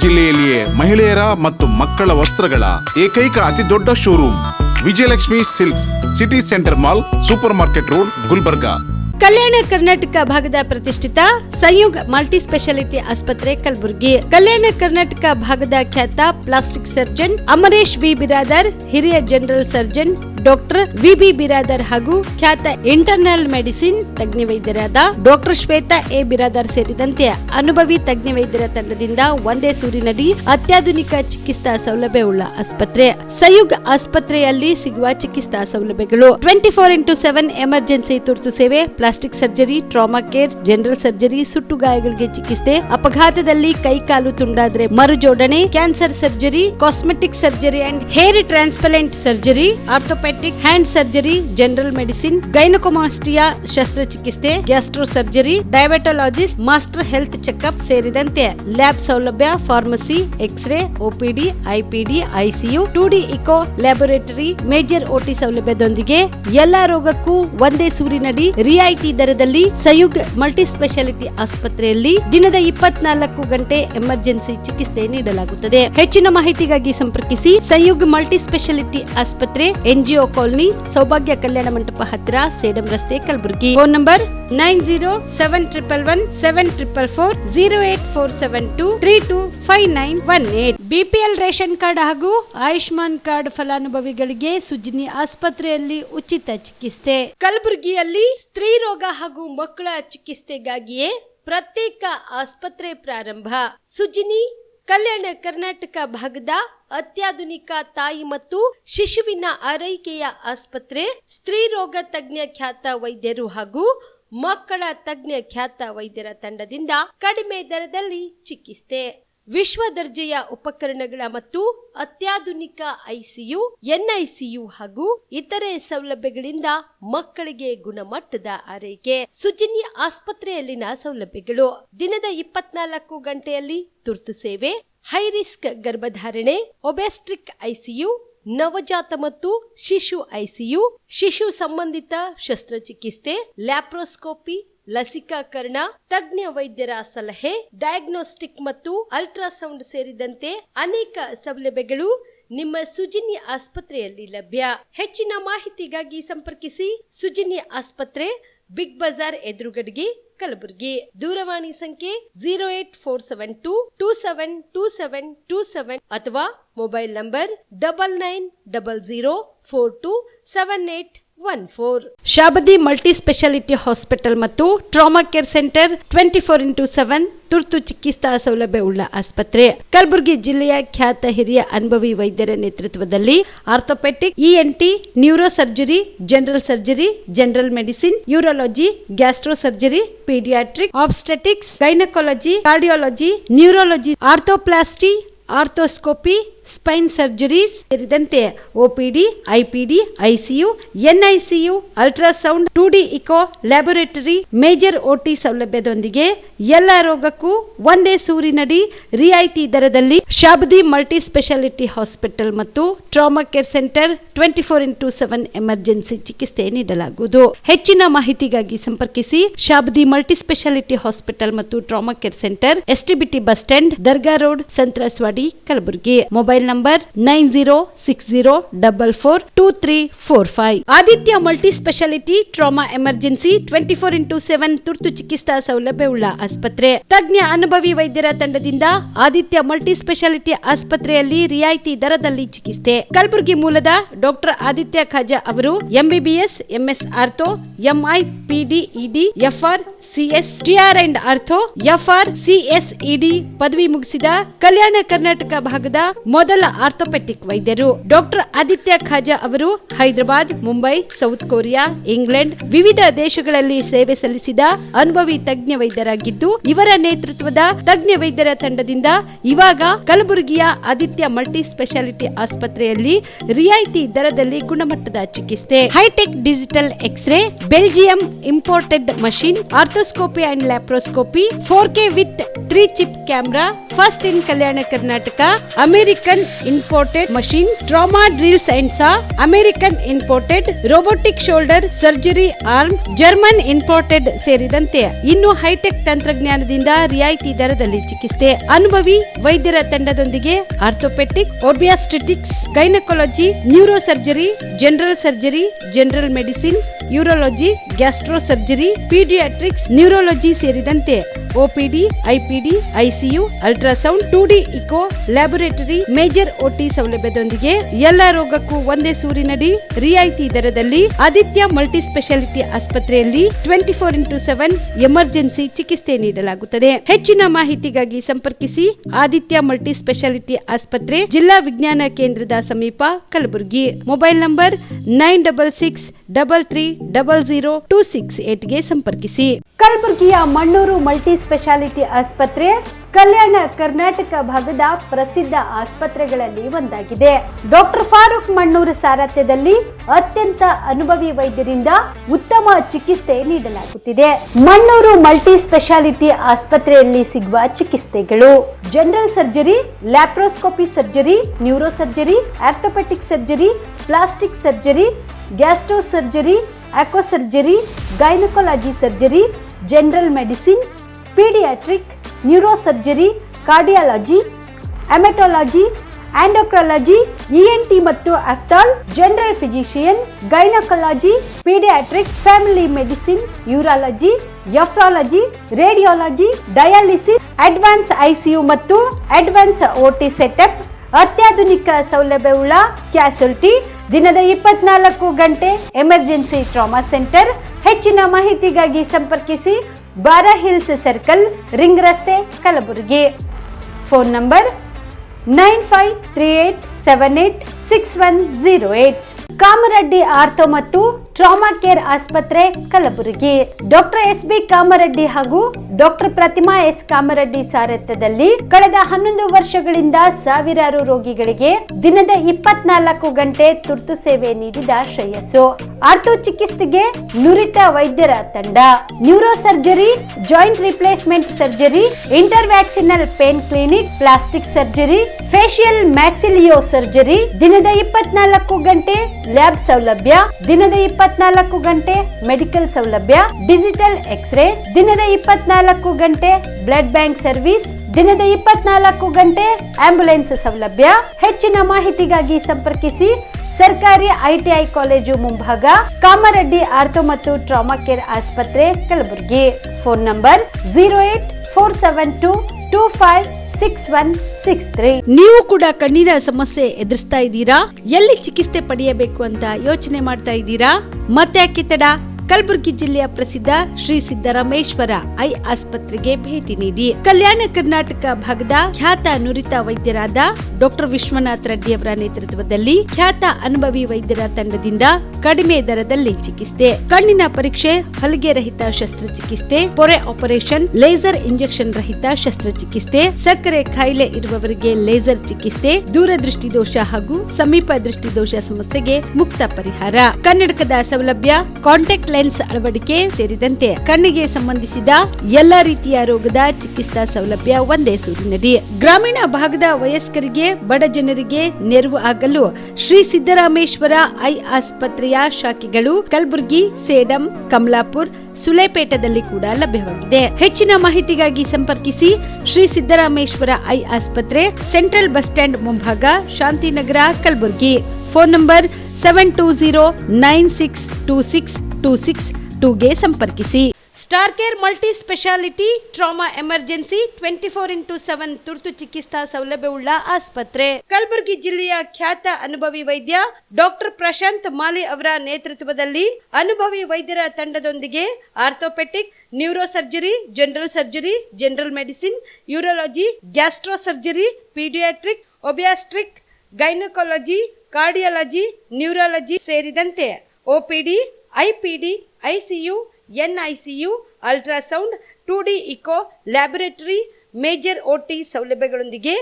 ಜಿಲ್ಲೆಯಲ್ಲಿಯೇ ಮಹಿಳೆಯರ ಮತ್ತು ಮಕ್ಕಳ ವಸ್ತ್ರಗಳ ಏಕೈಕ ಅತಿ ದೊಡ್ಡ showroom Vijayalakshmi silks, city centre mall, super market road, Gulbarga. Kalyana Karnataka ಭಾಗದ ಪ್ರತಿಷ್ಠಿತ ಸಂಯುಗ್ ಮಲ್ಟಿ ಸ್ಪೆಷಾಲಿಟಿ ಆಸ್ಪತ್ರೆ ಕಲಬುರಗಿ. ಕಲ್ಯಾಣ ಕರ್ನಾಟಕ ಭಾಗದ ಖ್ಯಾತ plastic surgeon Amaresh V Biradar, ಹಿರಿಯ general surgeon doctor V Biradar ಹಾಗೂ ಖ್ಯಾತ ಇಂಟರ್ನಲ್ ಮೆಡಿಸಿನ್ ತಜ್ಞ ವೈದ್ಯರಾದ ಡಾಕ್ಟರ್ ಶ್ವೇತಾ ಎ ಬಿರಾದರ್ ಸೇರಿದಂತೆ ಅನುಭವಿ ತಜ್ಞ ವೈದ್ಯರ ತಂಡದಿಂದ ಒಂದೇ ಸೂರಿನಡಿ ಅತ್ಯಾಧುನಿಕ ಚಿಕಿತ್ಸಾ ಸೌಲಭ್ಯವುಳ್ಳ ಆಸ್ಪತ್ರೆ. ಸಂಯುಗ್ ಆಸ್ಪತ್ರೆಯಲ್ಲಿ ಸಿಗುವ ಚಿಕಿತ್ಸಾ ಸೌಲಭ್ಯಗಳು 24x7 ಎಮರ್ಜೆನ್ಸಿ ತುರ್ತು ಸೇವೆ, plastic surgery, trauma care, general surgery, ಸುಟ್ಟು ಗಾಯಗಳಿಗೆ ಚಿಕಿತ್ಸೆ, ಅಪಘಾತದಲ್ಲಿ ಕೈ ಕಾಲು ತುಂಡಾದ್ರೆ ಮರು ಜೋಡಣೆ, cancer surgery, cosmetic surgery and hair transplant surgery, orthopaedic hand surgery, general medicine, gynaecomastia ಶಸ್ತ್ರಚಿಕಿತ್ಸೆ, gastro surgery, diabetologist, master health checkup ಸೇರಿದಂತೆ ಲ್ಯಾಬ್ ಸೌಲಭ್ಯ, pharmacy, X ray, OPD, IPD, ICU, 2D echo laboratory, major OT ಸೌಲಭ್ಯದೊಂದಿಗೆ ಎಲ್ಲಾ ರೋಗಕ್ಕೂ ಒಂದೇ ಸೂರಿನಡಿ ರಿಯಾಯಿತಿ ದರದಲ್ಲಿ ಸಂಯುಗ್ ಮಲ್ಟಿ ಸ್ಪೆಷಾಲಿಟಿ ಆಸ್ಪತ್ರೆಯಲ್ಲಿ ದಿನದ 24 ಗಂಟೆ ಎಮರ್ಜೆನ್ಸಿ ಚಿಕಿತ್ಸೆ ನೀಡಲಾಗುತ್ತದೆ. ಹೆಚ್ಚಿನ ಮಾಹಿತಿಗಾಗಿ ಸಂಪರ್ಕಿಸಿ ಸಂಯುಗ್ ಮಲ್ಟಿ ಸ್ಪೆಷಾಲಿಟಿ ಆಸ್ಪತ್ರೆ, NGO ಕಾಲೋನಿ, ಸೌಭಾಗ್ಯ ಕಲ್ಯಾಣ ಮಂಟಪ ಹತ್ತಿರ, ಸೇಡಂ ರಸ್ತೆ, Kalaburagi. Phone number 9071117444, 08472325918. BPL ration card ಹಾಗೂ ಆಯುಷ್ಮಾನ್ ಕಾರ್ಡ್ ಫಲಾನುಭವಿಗಳಿಗೆ ಸುಜಿನಿ ಆಸ್ಪತ್ರೆಯಲ್ಲಿ ಉಚಿತ ಚಿಕಿತ್ಸೆ. ಕಲಬುರಗಿಯಲ್ಲಿ ಸ್ತ್ರೀ ರೋಗ ಹಾಗೂ ಮಕ್ಕಳ ಚಿಕಿತ್ಸೆಗಾಗಿಯೇ ಪ್ರತ್ಯೇಕ ಆಸ್ಪತ್ರೆ ಪ್ರಾರಂಭ. ಸುಜಿನಿ ಕಲ್ಯಾಣ ಕರ್ನಾಟಕ ಭಾಗದ ಅತ್ಯಾಧುನಿಕ ತಾಯಿ ಮತ್ತು ಶಿಶುವಿನ ಆರೈಕೆಯ ಆಸ್ಪತ್ರೆ. ಸ್ತ್ರೀ ರೋಗ ತಜ್ಞ ಖ್ಯಾತ ವೈದ್ಯರು ಹಾಗೂ ಮಕ್ಕಳ ತಜ್ಞ ಖ್ಯಾತ ವೈದ್ಯರ ತಂಡದಿಂದ ಕಡಿಮೆ ದರದಲ್ಲಿ ಚಿಕಿತ್ಸೆ, ವಿಶ್ವ ದರ್ಜೆಯ ಉಪಕರಣಗಳ ಮತ್ತು ಅತ್ಯಾಧುನಿಕ ICU, NICU ಹಾಗೂ ಇತರೆ ಸೌಲಭ್ಯಗಳಿಂದ ಮಕ್ಕಳಿಗೆ ಗುಣಮಟ್ಟದ ಆರೈಕೆ. ಸುಜಿನಿ ಆಸ್ಪತ್ರೆಯಲ್ಲಿನ ಸೌಲಭ್ಯಗಳು: ದಿನದ 24 ಗಂಟೆಯಲ್ಲಿ ತುರ್ತು ಸೇವೆ, ಹೈ ರಿಸ್ಕ್ ಗರ್ಭಧಾರಣೆ, ಒಬೆಸ್ಟ್ರಿಕ್ ICU, ನವಜಾತ ಮತ್ತು ಶಿಶು ICU, ಶಿಶು ಸಂಬಂಧಿತ ಶಸ್ತ್ರಚಿಕಿತ್ಸೆ, ಲ್ಯಾಪ್ರೋಸ್ಕೋಪಿ, ಲಸಿಕಾಕರಣ, ತಜ್ಞ ವೈದ್ಯರ ಸಲಹೆ, ಡಯಾಗ್ನೋಸ್ಟಿಕ್ ಮತ್ತು ಅಲ್ಟ್ರಾಸೌಂಡ್ ಸೇರಿದಂತೆ ಅನೇಕ ಸೌಲಭ್ಯಗಳು ನಿಮ್ಮ ಸುಜಿನಿ ಆಸ್ಪತ್ರೆಯಲ್ಲಿ ಲಭ್ಯ. ಹೆಚ್ಚಿನ ಮಾಹಿತಿಗಾಗಿ ಸಂಪರ್ಕಿಸಿ ಸುಜಿನಿ ಆಸ್ಪತ್ರೆ, ಬಿಗ್ ಬಜಾರ್ ಎದುರುಗಡೆಗೆ, ಕಲಬುರಗಿ. ದೂರವಾಣಿ ಸಂಖ್ಯೆ 08472272727 ಅಥವಾ mobile number 9900427814. Shabadi multi speciality hospital ಮತ್ತು ಟ್ರಾಮಾ ಕೇರ್ ಸೆಂಟರ್ 24x7 ತುರ್ತು ಚಿಕಿತ್ಸಾ ಸೌಲಭ್ಯವುಳ್ಳ ಆಸ್ಪತ್ರೆ. ಕಲಬುರಗಿ ಜಿಲ್ಲೆಯ ಖ್ಯಾತ ಹಿರಿಯ ಅನುಭವಿ ವೈದ್ಯರ ನೇತೃತ್ವದಲ್ಲಿ orthopaedic, ENT, neuro surgery, general surgery, general medicine, urology, gastro surgery, paediatric, obstetrics, gynaecology, cardiology, neurology, arthroplasty, arthroscopy, spine surgeries ಸೇರಿದಂತೆ OPD, IPD, ICU, NICU, ultrasound, 2D echo laboratory, major OT ಸೌಲಭ್ಯದೊಂದಿಗೆ ಎಲ್ಲಾ ರೋಗಕ್ಕೂ ಒಂದೇ ಸೂರಿನಡಿ ರಿಯಾಯಿತಿ ದರದಲ್ಲಿ ಶಾಬದಿ ಮಲ್ಟಿ ಸ್ಪೆಷಾಲಿಟಿ ಹಾಸ್ಪಿಟಲ್ ಮತ್ತು trauma care centre 24x7 emergency ಚಿಕಿತ್ಸೆ ನೀಡಲಾಗುವುದು. ಹೆಚ್ಚಿನ ಮಾಹಿತಿಗಾಗಿ ಸಂಪರ್ಕಿಸಿ ಶಾಬದಿ ಮಲ್ಟಿ ಸ್ಪೆಷಾಲಿಟಿ ಹಾಸ್ಪಿಟಲ್ ಮತ್ತು trauma care centre, STBT bus stand, ದರ್ಗಾ road, ಸಂತ್ರಸ್ವಾಡಿ, Kalaburagi. Mobile number 9060442345. Aditya multi speciality trauma emergency 24x7 ತುರ್ತು ಚಿಕಿತ್ಸಾ ಸೌಲಭ್ಯವುಳ್ಳ ಆಸ್ಪತ್ರೆ. ತಜ್ಞ ಅನುಭವಿ ವೈದ್ಯರ ತಂಡದಿಂದ ಆದಿತ್ಯ ಮಲ್ಟಿ ಸ್ಪೆಷಾಲಿಟಿ ಆಸ್ಪತ್ರೆಯಲ್ಲಿ ರಿಯಾಯಿತಿ ದರದಲ್ಲಿ ಚಿಕಿತ್ಸೆ. ಕಲಬುರಗಿ ಮೂಲದ ಡಾಕ್ಟರ್ ಆದಿತ್ಯ ಖಾಜಾ ಅವರು MBBS, MS ortho, MI, PD, ED, FR, CS, TR and ortho, FR, CS, ED ಪದವಿ ಮುಗಿಸಿದ ಕಲ್ಯಾಣ ಕರ್ನಾಟಕ ಭಾಗದ ಮೊದಲ ಆರ್ಥೋಪೆಡಿಕ್ ವೈದ್ಯರು. ಡಾಕ್ಟರ್ ಆದಿತ್ಯ ಖಾಜಾ ಅವರು Hyderabad, Mumbai, south Korea, England ವಿವಿಧ ದೇಶಗಳಲ್ಲಿ ಸೇವೆ ಸಲ್ಲಿಸಿದ ಅನುಭವಿ ತಜ್ಞ ವೈದ್ಯರಾಗಿದ್ದು, ಇವರ ನೇತೃತ್ವದ ತಜ್ಞ ವೈದ್ಯರ ತಂಡದಿಂದ ಇವಾಗ ಕಲಬುರಗಿಯ ಆದಿತ್ಯ ಮಲ್ಟಿ ಸ್ಪೆಷಾಲಿಟಿ ಆಸ್ಪತ್ರೆಯಲ್ಲಿ ರಿಯಾಯಿತಿ ದರದಲ್ಲಿ ಗುಣಮಟ್ಟದ ಚಿಕಿತ್ಸೆ, hi-tech digital X-ray, Belgium imported machine, ortho endoscopy and laparoscopy, 4K with 3 chip camera, first in Kalyana Karnataka, American imported machine, trauma drills and saw, American imported robotic shoulder surgery arm, German imported ಸೇರಿದಂತೆ ಇನ್ನು high tech ತಂತ್ರಜ್ಞಾನದಿಂದ ರಿಯಾಯಿತಿ ದರದಲ್ಲಿ ಚಿಕಿತ್ಸೆ. ಅನುಭವಿ ವೈದ್ಯರ ತಂಡದೊಂದಿಗೆ orthopaedic, obstetrics, gynaecology, neuro surgery, general surgery, general medicine, urology, gastro surgery, paediatrics, neurology ಸೇರಿದಂತೆ OPD, IPD, ICU, ultrasound, 2D echo, laboratory, major OT ಸೌಲಭ್ಯದೊಂದಿಗೆ ಎಲ್ಲಾ ರೋಗಕ್ಕೂ ಒಂದೇ ಸೂರಿನಡಿ ರಿಯಾಯಿತಿ ದರದಲ್ಲಿ ಆದಿತ್ಯ ಮಲ್ಟಿ ಸ್ಪೆಷಾಲಿಟಿ ಆಸ್ಪತ್ರೆಯಲ್ಲಿ 24x7 ಎಮರ್ಜೆನ್ಸಿ ಚಿಕಿತ್ಸೆ ನೀಡಲಾಗುತ್ತದೆ. ಹೆಚ್ಚಿನ ಮಾಹಿತಿಗಾಗಿ ಸಂಪರ್ಕಿಸಿ ಆದಿತ್ಯ ಮಲ್ಟಿ ಸ್ಪೆಷಾಲಿಟಿ ಆಸ್ಪತ್ರೆ, ಜಿಲ್ಲಾ ವಿಜ್ಞಾನ ಕೇಂದ್ರದ ಸಮೀಪ, ಕಲಬುರಗಿ. ಮೊಬೈಲ್ ನಂಬರ್ 9663300268 ಗೆ ಸಂಪರ್ಕಿಸಿ. ಕಲಬುರಗಿಯ ಮಣ್ಣೂರು ಮಲ್ಟಿ ಸ್ಪೆಷಾಲಿಟಿ ಆಸ್ಪತ್ರೆ ಕಲ್ಯಾಣ ಕರ್ನಾಟಕ ಭಾಗದ ಪ್ರಸಿದ್ಧ ಆಸ್ಪತ್ರೆಗಳಲ್ಲಿ ಒಂದಾಗಿದೆ. ಡಾಕ್ಟರ್ ಫಾರೂಕ್ ಮಣ್ಣೂರು ಸಾರಥ್ಯದಲ್ಲಿ ಅತ್ಯಂತ ಅನುಭವಿ ವೈದ್ಯರಿಂದ ಉತ್ತಮ ಚಿಕಿತ್ಸೆ ನೀಡಲಾಗುತ್ತಿದೆ. ಮಣ್ಣೂರು ಮಲ್ಟಿ ಸ್ಪೆಷಾಲಿಟಿ ಆಸ್ಪತ್ರೆಯಲ್ಲಿ ಸಿಗುವ ಚಿಕಿತ್ಸೆಗಳು: general surgery, laparoscopy surgery, neuro surgery, orthopaedic surgery, plastic surgery, gastro surgery, ಆಕೋ surgery, gynaecology surgery, general medicine, paediatric, neuro surgery, cardiology, haematology, endocrinology, ENT ಮತ್ತು ophthal, general physician, gynaecology, paediatric, family medicine, urology, nephrology, radiology, dialysis, advance ICU ಮತ್ತು advance OT setup, ಅತ್ಯಾಧುನಿಕ ಸೌಲಭ್ಯವುಳ್ಳ ಕ್ಯಾಸುಲಿಟಿ, ದಿನದ 24 ಗಂಟೆ emergency trauma centre. ಹೆಚ್ಚಿನ ಮಾಹಿತಿಗಾಗಿ ಸಂಪರ್ಕಿಸಿ ಬಾರಾ hills circle, ring ರಸ್ತೆ, Kalaburagi. Phone number 9538786108. Kamareddy ortho ಮತ್ತು ಟ್ರಾಮಾ ಕೇರ್ ಆಸ್ಪತ್ರೆ, ಕಲಬುರಗಿ. ಡಾಕ್ಟರ್ SB ಕಾಮರೆಡ್ಡಿ ಹಾಗೂ ಡಾಕ್ಟರ್ ಪ್ರತಿಮಾ S ಕಾಮರೆಡ್ಡಿ ಸಾರಥ್ಯದಲ್ಲಿ ಕಳೆದ 11 ವರ್ಷಗಳಿಂದ ಸಾವಿರಾರು ರೋಗಿಗಳಿಗೆ ದಿನದ 24 ಗಂಟೆ ತುರ್ತು ಸೇವೆ ನೀಡಿದ ಶ್ರೇಯಸ್ಸು. ಆರ್ಥೋ ಚಿಕಿತ್ಸೆಗೆ ನುರಿತ ವೈದ್ಯರ ತಂಡ, neuro surgery, joint replacement surgery, interventional pain clinic, plastic surgery, facial maxillo surgery, ದಿನದ 24 ಗಂಟೆ ಲ್ಯಾಬ್ ಸೌಲಭ್ಯ, ದಿನದ 24 ಗಂಟೆ ಮೆಡಿಕಲ್ ಸೌಲಭ್ಯ, ಡಿಜಿಟಲ್ ಎಕ್ಸ್ರೇ, ದಿನದ 24 ಗಂಟೆ ಬ್ಲಡ್ ಬ್ಯಾಂಕ್ ಸರ್ವಿಸ್, ದಿನದ 24 ಗಂಟೆ ಆಂಬ್ಯುಲೆನ್ಸ್ ಸೌಲಭ್ಯ. ಹೆಚ್ಚಿನ ಮಾಹಿತಿಗಾಗಿ ಸಂಪರ್ಕಿಸಿ ಸರ್ಕಾರಿ ITI ಕಾಲೇಜು ಮುಂಭಾಗ, ಕಾಮರೆಡ್ಡಿ ಆರ್ಥೋ ಮತ್ತು ಟ್ರಾಮಾ ಕೇರ್ ಆಸ್ಪತ್ರೆ, ಕಲಬುರಗಿ. Phone number 08472256163. ನೀವು ಕೂಡ ಕಣ್ಣಿನ ಸಮಸ್ಯೆ ಎದುರಿಸ್ತಾ ಇದ್ದೀರಾ? ಎಲ್ಲಿ ಚಿಕಿತ್ಸೆ ಪಡೆಯಬೇಕು ಅಂತ ಯೋಚನೆ ಮಾಡ್ತಾ ಇದ್ದೀರಾ? ಮತ್ತೆ ಯಾಕೆ ತಡ? ಕಲಬುರಗಿ ಜಿಲ್ಲೆಯ ಪ್ರಸಿದ್ಧ ಶ್ರೀ ಸಿದ್ದರಾಮೇಶ್ವರ ಐ ಆಸ್ಪತ್ರೆಗೆ ಭೇಟಿ ನೀಡಿ ಕಲ್ಯಾಣ ಕರ್ನಾಟಕ ಭಾಗದ ಖ್ಯಾತ ನುರಿತ ವೈದ್ಯರಾದ ಡಾಕ್ಟರ್ ವಿಶ್ವನಾಥ್ ರೆಡ್ಡಿ ಅವರ ನೇತೃತ್ವದಲ್ಲಿ ಖ್ಯಾತ ಅನುಭವಿ ವೈದ್ಯರ ತಂಡದಿಂದ ಕಡಿಮೆ ದರದಲ್ಲಿ ಚಿಕಿತ್ಸೆ, ಕಣ್ಣಿನ ಪರೀಕ್ಷೆ, ಹೊಲಿಗೆ ರಹಿತ ಶಸ್ತ್ರಚಿಕಿತ್ಸೆ, ಪೊರೆ ಆಪರೇಷನ್, ಲೇಸರ್ ಇಂಜೆಕ್ಷನ್ ರಹಿತ ಶಸ್ತ್ರಚಿಕಿತ್ಸೆ, ಸಕ್ಕರೆ ಕಾಯಿಲೆ ಇರುವವರಿಗೆ ಲೇಸರ್ ಚಿಕಿತ್ಸೆ, ದೂರದೃಷ್ಟಿ ದೋಷ ಹಾಗೂ ಸಮೀಪ ದೃಷ್ಟಿ ದೋಷ ಸಮಸ್ಯೆಗೆ ಮುಕ್ತ ಪರಿಹಾರ, ಕನ್ನಡಕದ ಸೌಲಭ್ಯ, ಕಾಂಟ್ಯಾಕ್ಟ್ ಲೆನ್ಸ್ ಅಳವಡಿಕೆ ಸೇರಿದಂತೆ ಕಣ್ಣಿಗೆ ಸಂಬಂಧಿಸಿದ ಎಲ್ಲಾ ರೀತಿಯ ರೋಗದ ಚಿಕಿತ್ಸಾ ಸೌಲಭ್ಯ ಒಂದೇ ಸೂರಿನಡಿ. ಗ್ರಾಮೀಣ ಭಾಗದ ವಯಸ್ಕರಿಗೆ, ಬಡ ಜನರಿಗೆ ನೆರವು ಆಗಲು ಶ್ರೀ ಸಿದ್ದರಾಮೇಶ್ವರ ಐ ಆಸ್ಪತ್ರೆಯ ಶಾಖೆಗಳು ಕಲಬುರಗಿ, ಸೇಡಂ, ಕಮಲಾಪುರ್, ಸುಲೇಪೇಟದಲ್ಲಿ ಕೂಡ ಲಭ್ಯವಾಗಿದೆ. ಹೆಚ್ಚಿನ ಮಾಹಿತಿಗಾಗಿ ಸಂಪರ್ಕಿಸಿ ಶ್ರೀ ಸಿದ್ದರಾಮೇಶ್ವರ ಐ ಆಸ್ಪತ್ರೆ, ಸೆಂಟ್ರಲ್ ಬಸ್ ಸ್ಟ್ಯಾಂಡ್ ಮುಂಭಾಗ, ಶಾಂತಿನಗರ, ಕಲಬುರಗಿ. ಫೋನ್ ನಂಬರ್ 7209626262 ಗೆ ಸಂಪರ್ಕಿಸಿ. Star care multi speciality trauma emergency 24x7 ತುರ್ತು ಚಿಕಿತ್ಸಾ ಸೌಲಭ್ಯವುಳ್ಳ ಆಸ್ಪತ್ರೆ. ಕಲಬುರಗಿ ಜಿಲ್ಲೆಯ ಖ್ಯಾತ ಅನುಭವಿ ವೈದ್ಯ ಡಾಕ್ಟರ್ ಪ್ರಶಾಂತ್ ಮಾಲಿ ಅವರ ನೇತೃತ್ವದಲ್ಲಿ ಅನುಭವಿ ವೈದ್ಯರ ತಂಡದೊಂದಿಗೆ orthopaedic, neuro surgery, general surgery, general medicine, urology, gastro surgery, paediatric, obstetric, gynaecology, cardiology, neurology ಸೇರಿದಂತೆ OPD, IPD, ICU, NICU, ultrasound, 2D echo, laboratory, major OT ಸೌಲಭ್ಯಗಳೊಂದಿಗೆ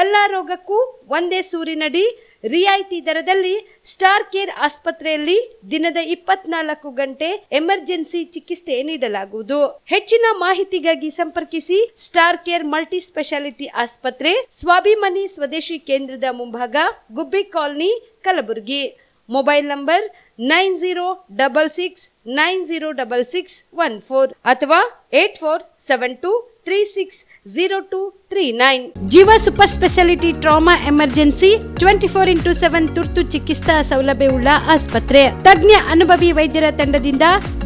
ಎಲ್ಲ ರೋಗಕ್ಕೂ ಒಂದೇ ಸೂರಿನಡಿ ರಿಯಾಯಿತಿ ದರದಲ್ಲಿ ಸ್ಟಾರ್ ಕೇರ್ ಆಸ್ಪತ್ರೆಯಲ್ಲಿ ದಿನದ 24 ಗಂಟೆ ಎಮರ್ಜೆನ್ಸಿ ಚಿಕಿತ್ಸೆ ನೀಡಲಾಗುವುದು. ಹೆಚ್ಚಿನ ಮಾಹಿತಿಗಾಗಿ ಸಂಪರ್ಕಿಸಿ ಸ್ಟಾರ್ ಕೇರ್ ಮಲ್ಟಿ ಸ್ಪೆಷಾಲಿಟಿ ಆಸ್ಪತ್ರೆ, ಸ್ವಾಭಿಮಾನಿ ಸ್ವದೇಶಿ ಕೇಂದ್ರದ ಮುಂಭಾಗ, ಗುಬ್ಬಿ ಕಾಲನಿ, ಕಲಬುರಗಿ. ಮೊಬೈಲ್ ನಂಬರ್ 9066906614 ಅಥವಾ 8472360239. ಜೀವ super speciality trauma emergency 24x7 ತುರ್ತು ಚಿಕಿತ್ಸಾ ಸೌಲಭ್ಯವುಳ್ಳ ಆಸ್ಪತ್ರೆ. ತಜ್ಞ ಅನುಭವಿ ವೈದ್ಯರ ತಂಡದಿಂದ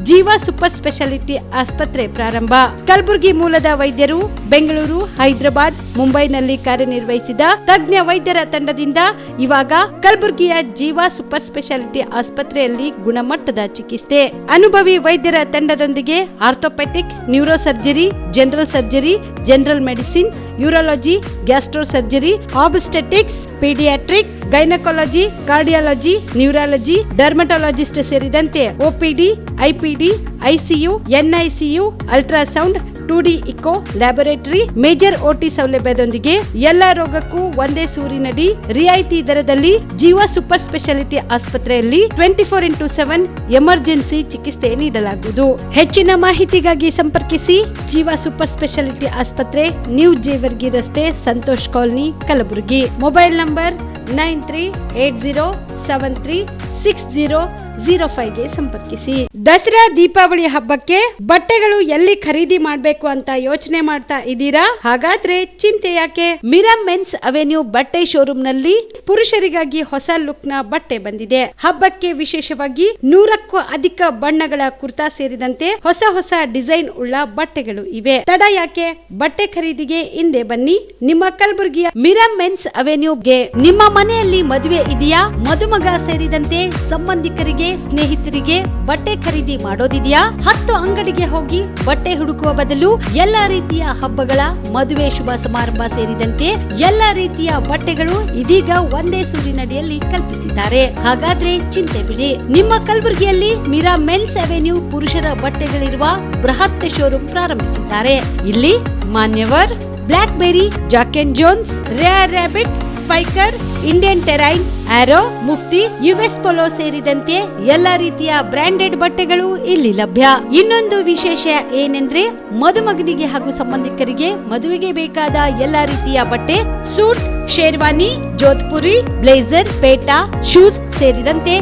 ಜೀವ ಸೂಪರ್ ಸ್ಪೆಷಾಲಿಟಿ ಆಸ್ಪತ್ರೆ ಪ್ರಾರಂಭ. ಕಲಬುರಗಿ ಮೂಲದ ವೈದ್ಯರು ಬೆಂಗಳೂರು, ಹೈದರಾಬಾದ್, ಮುಂಬೈನಲ್ಲಿ ಕಾರ್ಯನಿರ್ವಹಿಸಿದ ತಜ್ಞ ವೈದ್ಯರ ತಂಡದಿಂದ ಇವಾಗ ಕಲಬುರಗಿಯ ಜೀವ ಸೂಪರ್ ಸ್ಪೆಷಾಲಿಟಿ ಆಸ್ಪತ್ರೆಯಲ್ಲಿ ಗುಣಮಟ್ಟದ ಚಿಕಿತ್ಸೆ. ಅನುಭವಿ ವೈದ್ಯರ ತಂಡದೊಂದಿಗೆ orthopaedic, neuro surgery, general surgery, general medicine, urology, gastro surgery, obstetrics, paediatric, gynaecology, cardiology, neurology, dermatologist ಸೇರಿದಂತೆ OPD, IPD, ICU, NICU, ultrasound, 2D echo, laboratory, major OT ಸೌಲಭ್ಯದೊಂದಿಗೆ ಎಲ್ಲಾ ರೋಗಕ್ಕೂ ಒಂದೇ ಸೂರಿನಡಿ ರಿಯಾಯಿತಿ ದರದಲ್ಲಿ ಜೀವ ಸೂಪರ್ ಸ್ಪೆಷಾಲಿಟಿ ಆಸ್ಪತ್ರೆಯಲ್ಲಿ 24x7 ಎಮರ್ಜೆನ್ಸಿ ಚಿಕಿತ್ಸೆ ನೀಡಲಾಗುವುದು. ಹೆಚ್ಚಿನ ಮಾಹಿತಿಗಾಗಿ ಸಂಪರ್ಕಿಸಿ ಜೀವ ಸೂಪರ್ ಸ್ಪೆಷಾಲಿಟಿ ಆಸ್ಪತ್ರೆ, ನ್ಯೂ ಜೇವರ್ಗಿ ರಸ್ತೆ, Santosh colony, Kalaburagi. Mobile number 9380736005ಗೆ ಸಂಪರ್ಕಿಸಿ. ದಸರಾ ದೀಪಾವಳಿ ಹಬ್ಬಕ್ಕೆ ಬಟ್ಟೆಗಳು ಎಲ್ಲಿ ಖರೀದಿ ಮಾಡಬೇಕು ಅಂತ ಯೋಚನೆ ಮಾಡ್ತಾ ಇದ್ದೀರಾ? ಹಾಗಾದ್ರೆ ಚಿಂತೆ ಯಾಕೆ? ಮಿರಾ ಮೆನ್ಸ್ ಅವೆನ್ಯೂ ಬಟ್ಟೆ ಶೋರೂಮ್ ನಲ್ಲಿ ಪುರುಷರಿಗಾಗಿ ಹೊಸ ಲುಕ್ ನ ಬಟ್ಟೆ ಬಂದಿದೆ. ಹಬ್ಬಕ್ಕೆ ವಿಶೇಷವಾಗಿ 100ಕ್ಕೂ ಅಧಿಕ ಬಣ್ಣಗಳ ಕುರ್ತಾ ಸೇರಿದಂತೆ ಹೊಸ ಹೊಸ ಡಿಸೈನ್ ಉಳ್ಳ ಬಟ್ಟೆಗಳು ಇವೆ. ತಡ ಯಾಕೆ? ಬಟ್ಟೆ ಖರೀದಿಗೆ ಹಿಂದೆ ಬನ್ನಿ ನಿಮ್ಮ ಕಲಬುರಗಿಯ ಮಿರಾ ಮೆನ್ಸ್ ಅವೆನ್ಯೂಗೆ. ನಿಮ್ಮ ಮನೆಯಲ್ಲಿ ಮದುವೆ ಇದೆಯಾ? ಮದುಮಗ ಸೇರಿದಂತೆ ಸಂಬಂಧಿಕರಿಗೆ, ಸ್ನೇಹಿತರಿಗೆ ಬಟ್ಟೆ ಖರೀದಿ ಮಾಡೋದಿದೆಯಾ? 10 ಅಂಗಡಿಗೆ ಹೋಗಿ ಬಟ್ಟೆ ಹುಡುಕುವ ಬದಲು ಎಲ್ಲಾ ರೀತಿಯ ಹಬ್ಬಗಳ, ಮದುವೆ, ಶುಭ ಸಮಾರಂಭ ಸೇರಿದಂತೆ ಎಲ್ಲಾ ರೀತಿಯ ಬಟ್ಟೆಗಳು ಇದೀಗ ಒಂದೇ ಸೂರಿನಡಿಯಲ್ಲಿ ಕಲ್ಪಿಸಿದ್ದಾರೆ. ಹಾಗಾದ್ರೆ ಚಿಂತೆ ಬಿಡಿ. ನಿಮ್ಮ ಕಲಬುರಗಿಯಲ್ಲಿ ಮಿರಾ ಮೆನ್ಸ್ ಅವೆನ್ಯೂ ಪುರುಷರ ಬಟ್ಟೆಗಳಿರುವ ಬೃಹತ್ ಶೋರೂಮ್ ಪ್ರಾರಂಭಿಸಿದ್ದಾರೆ. ಇಲ್ಲಿ Manyavar, Blackberry, Jack and Jones, Rare Rabbit, Spykar, Indian Terrain, Arrow, Mufti, US Polo ಸೇರಿದಂತೆ ಎಲ್ಲಾ ರೀತಿಯ ಬ್ರಾಂಡೆಡ್ ಬಟ್ಟೆಗಳು ಇಲ್ಲಿ ಲಭ್ಯ. ಇನ್ನೊಂದು ವಿಶೇಷ ಏನೆಂದ್ರೆ ಮದುಮಗನಿಗೆ ಹಾಗೂ ಸಂಬಂಧಿಕರಿಗೆ ಮದುವೆಗೆ ಬೇಕಾದ ಎಲ್ಲಾ ರೀತಿಯ ಬಟ್ಟೆ, ಸೂಟ್, ಶೇರ್ವಾನಿ, ಜೋಧ್ಪುರಿ, ಬ್ಲೇಸರ್, ಪೇಟಾ, ಶೂಸ್ ಸೇರಿದಂತೆ